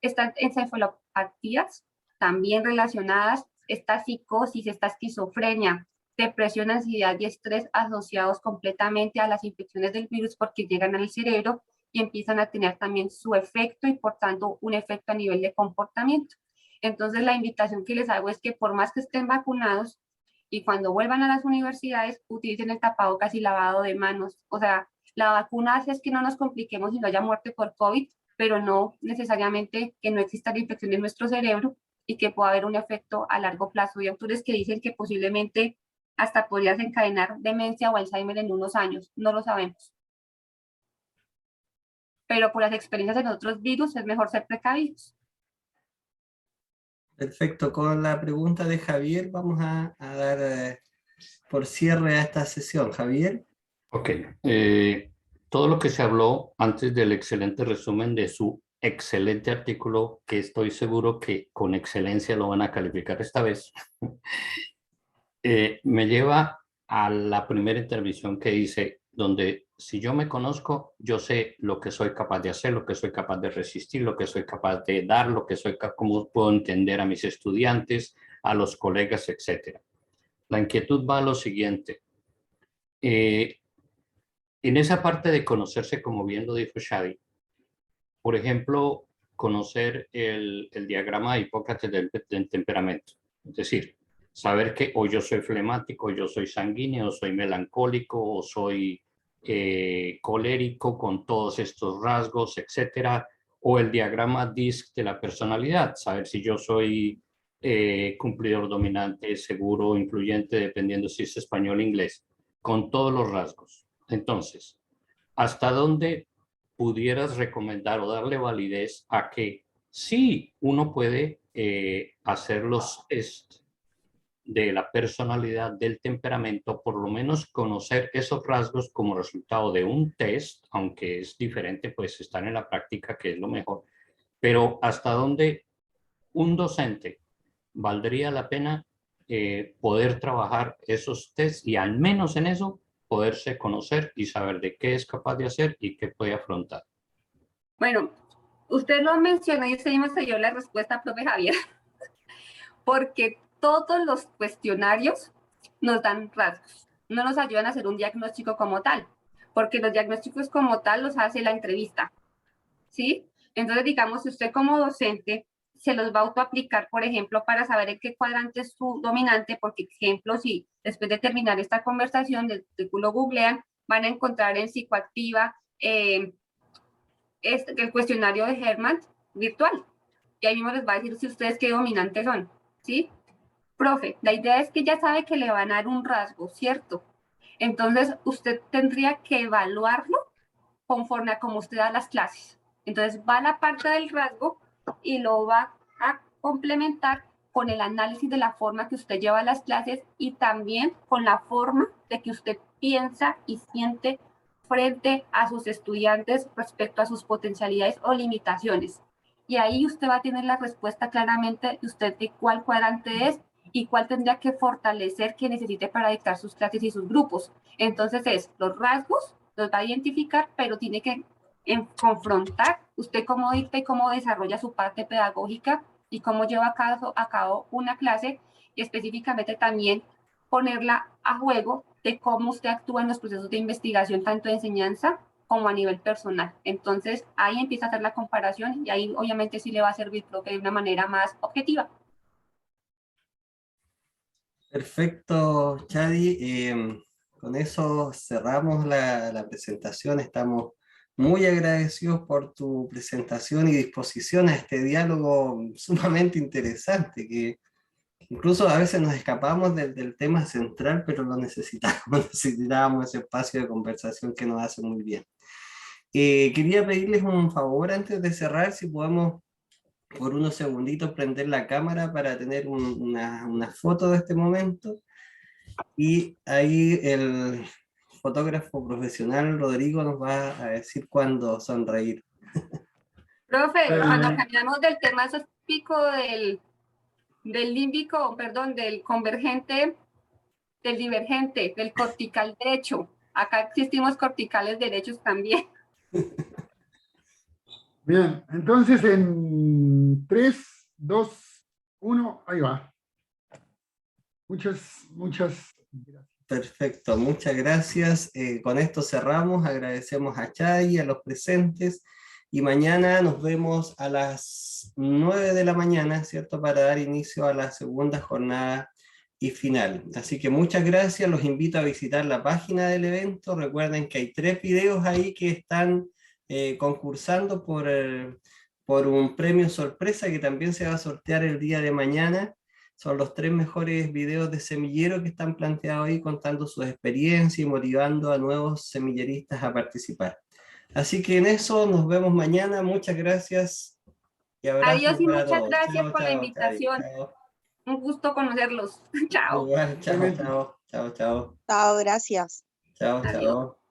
Estas encefalopatías también relacionadas, esta psicosis, esta esquizofrenia, depresión, ansiedad y estrés asociados completamente a las infecciones del virus porque llegan al cerebro y empiezan a tener también su efecto y por tanto un efecto a nivel de comportamiento. Entonces la invitación que les hago es que por más que estén vacunados y cuando vuelvan a las universidades utilicen el tapabocas y lavado de manos. O sea, la vacuna hace es que no nos compliquemos y no haya muerte por COVID, pero no necesariamente que no exista la infección en nuestro cerebro y que pueda haber un efecto a largo plazo. Hay autores que dicen que posiblemente hasta podría desencadenar demencia o Alzheimer en unos años, no lo sabemos. Pero por las experiencias en otros virus es mejor ser precavidos.
Perfecto, con la pregunta de Javier vamos a dar por cierre a esta sesión. Javier.
Ok, todo lo que se habló antes del excelente resumen de su excelente artículo, que estoy seguro que con excelencia lo van a calificar esta vez, me lleva a la primera intervención que hice, donde si yo me conozco, yo sé lo que soy capaz de hacer, lo que soy capaz de resistir, lo que soy capaz de dar, lo que soy cómo puedo entender a mis estudiantes, a los colegas, etc. La inquietud va a lo siguiente. En esa parte de conocerse, como bien lo dijo Shadi, por ejemplo, conocer el diagrama de Hipócrates del temperamento, es decir, saber que o yo soy flemático, o yo soy sanguíneo, o soy melancólico, o soy colérico con todos estos rasgos, etcétera, o el diagrama DISC de la personalidad, saber si yo soy cumplidor dominante, seguro, influyente, dependiendo si es español o inglés, con todos los rasgos. Entonces, ¿hasta dónde pudieras recomendar o darle validez a que sí, uno puede hacer los test de la personalidad, del temperamento, por lo menos conocer esos rasgos como resultado de un test, aunque es diferente, pues estar en la práctica, que es lo mejor. Pero hasta dónde un docente valdría la pena poder trabajar esos tests y al menos en eso poderse conocer y saber de qué es capaz de hacer y qué puede afrontar.
Bueno, usted lo mencionó y usted mismo se dio la respuesta, profe Javier, porque todos los cuestionarios nos dan rasgos, no nos ayudan a hacer un diagnóstico como tal, porque los diagnósticos como tal los hace la entrevista, ¿sí? Entonces, digamos, si usted como docente se los va a autoaplicar, por ejemplo, para saber en qué cuadrante es su dominante, porque, ejemplo, si después de terminar esta conversación, lo googlean, van a encontrar en Psicoactiva el cuestionario de Hermann virtual, y ahí mismo les va a decir si ustedes qué dominantes son, ¿sí? Profe, la idea es que ya sabe que le van a dar un rasgo, ¿cierto? Entonces, usted tendría que evaluarlo conforme a cómo usted da las clases. Entonces, va a la parte del rasgo y lo va a complementar con el análisis de la forma que usted lleva las clases y también con la forma de que usted piensa y siente frente a sus estudiantes respecto a sus potencialidades o limitaciones. Y ahí usted va a tener la respuesta claramente de usted de cuál cuadrante es y cuál tendría que fortalecer que necesite para dictar sus clases y sus grupos. Entonces los rasgos los va a identificar, pero tiene que confrontar usted cómo dicta y cómo desarrolla su parte pedagógica y cómo lleva a cabo una clase, y específicamente también ponerla a juego de cómo usted actúa en los procesos de investigación, tanto de enseñanza como a nivel personal. Entonces, ahí empieza a hacer la comparación y ahí obviamente sí le va a servir, creo que de una manera más objetiva.
Perfecto, Chadi. Con eso cerramos la presentación. Estamos muy agradecidos por tu presentación y disposición a este diálogo sumamente interesante, que incluso a veces nos escapamos del tema central, pero lo necesitábamos ese espacio de conversación que nos hace muy bien. Quería pedirles un favor antes de cerrar, si podemos por unos segunditos prender la cámara para tener una foto de este momento. Y ahí el fotógrafo profesional Rodrigo nos va a decir cuándo sonreír.
Profe, cuando cambiamos del tema sóspico del límbico, perdón, del convergente, del divergente, del cortical derecho. Acá existimos corticales derechos también.
Bien, entonces en 3, 2, 1, ahí va. Muchas gracias.
Perfecto, muchas gracias. Con esto cerramos, agradecemos a Chay, a los presentes, y mañana nos vemos a las 9 de la mañana, ¿cierto? Para dar inicio a la segunda jornada y final. Así que muchas gracias, los invito a visitar la página del evento. Recuerden que hay 3 videos ahí que están concursando por un premio sorpresa que también se va a sortear el día de mañana. Son los 3 mejores videos de semillero que están planteados ahí, contando sus experiencias y motivando a nuevos semilleristas a participar. Así que en eso nos vemos mañana. Muchas gracias. Y
adiós y muchas
todos.
gracias
Chao,
por la
chao,
invitación.
chao.
Un gusto conocerlos. Chao.
Igual, chao, chao, chao, chao.
Chao, gracias.
Chao,
Adiós.
chao.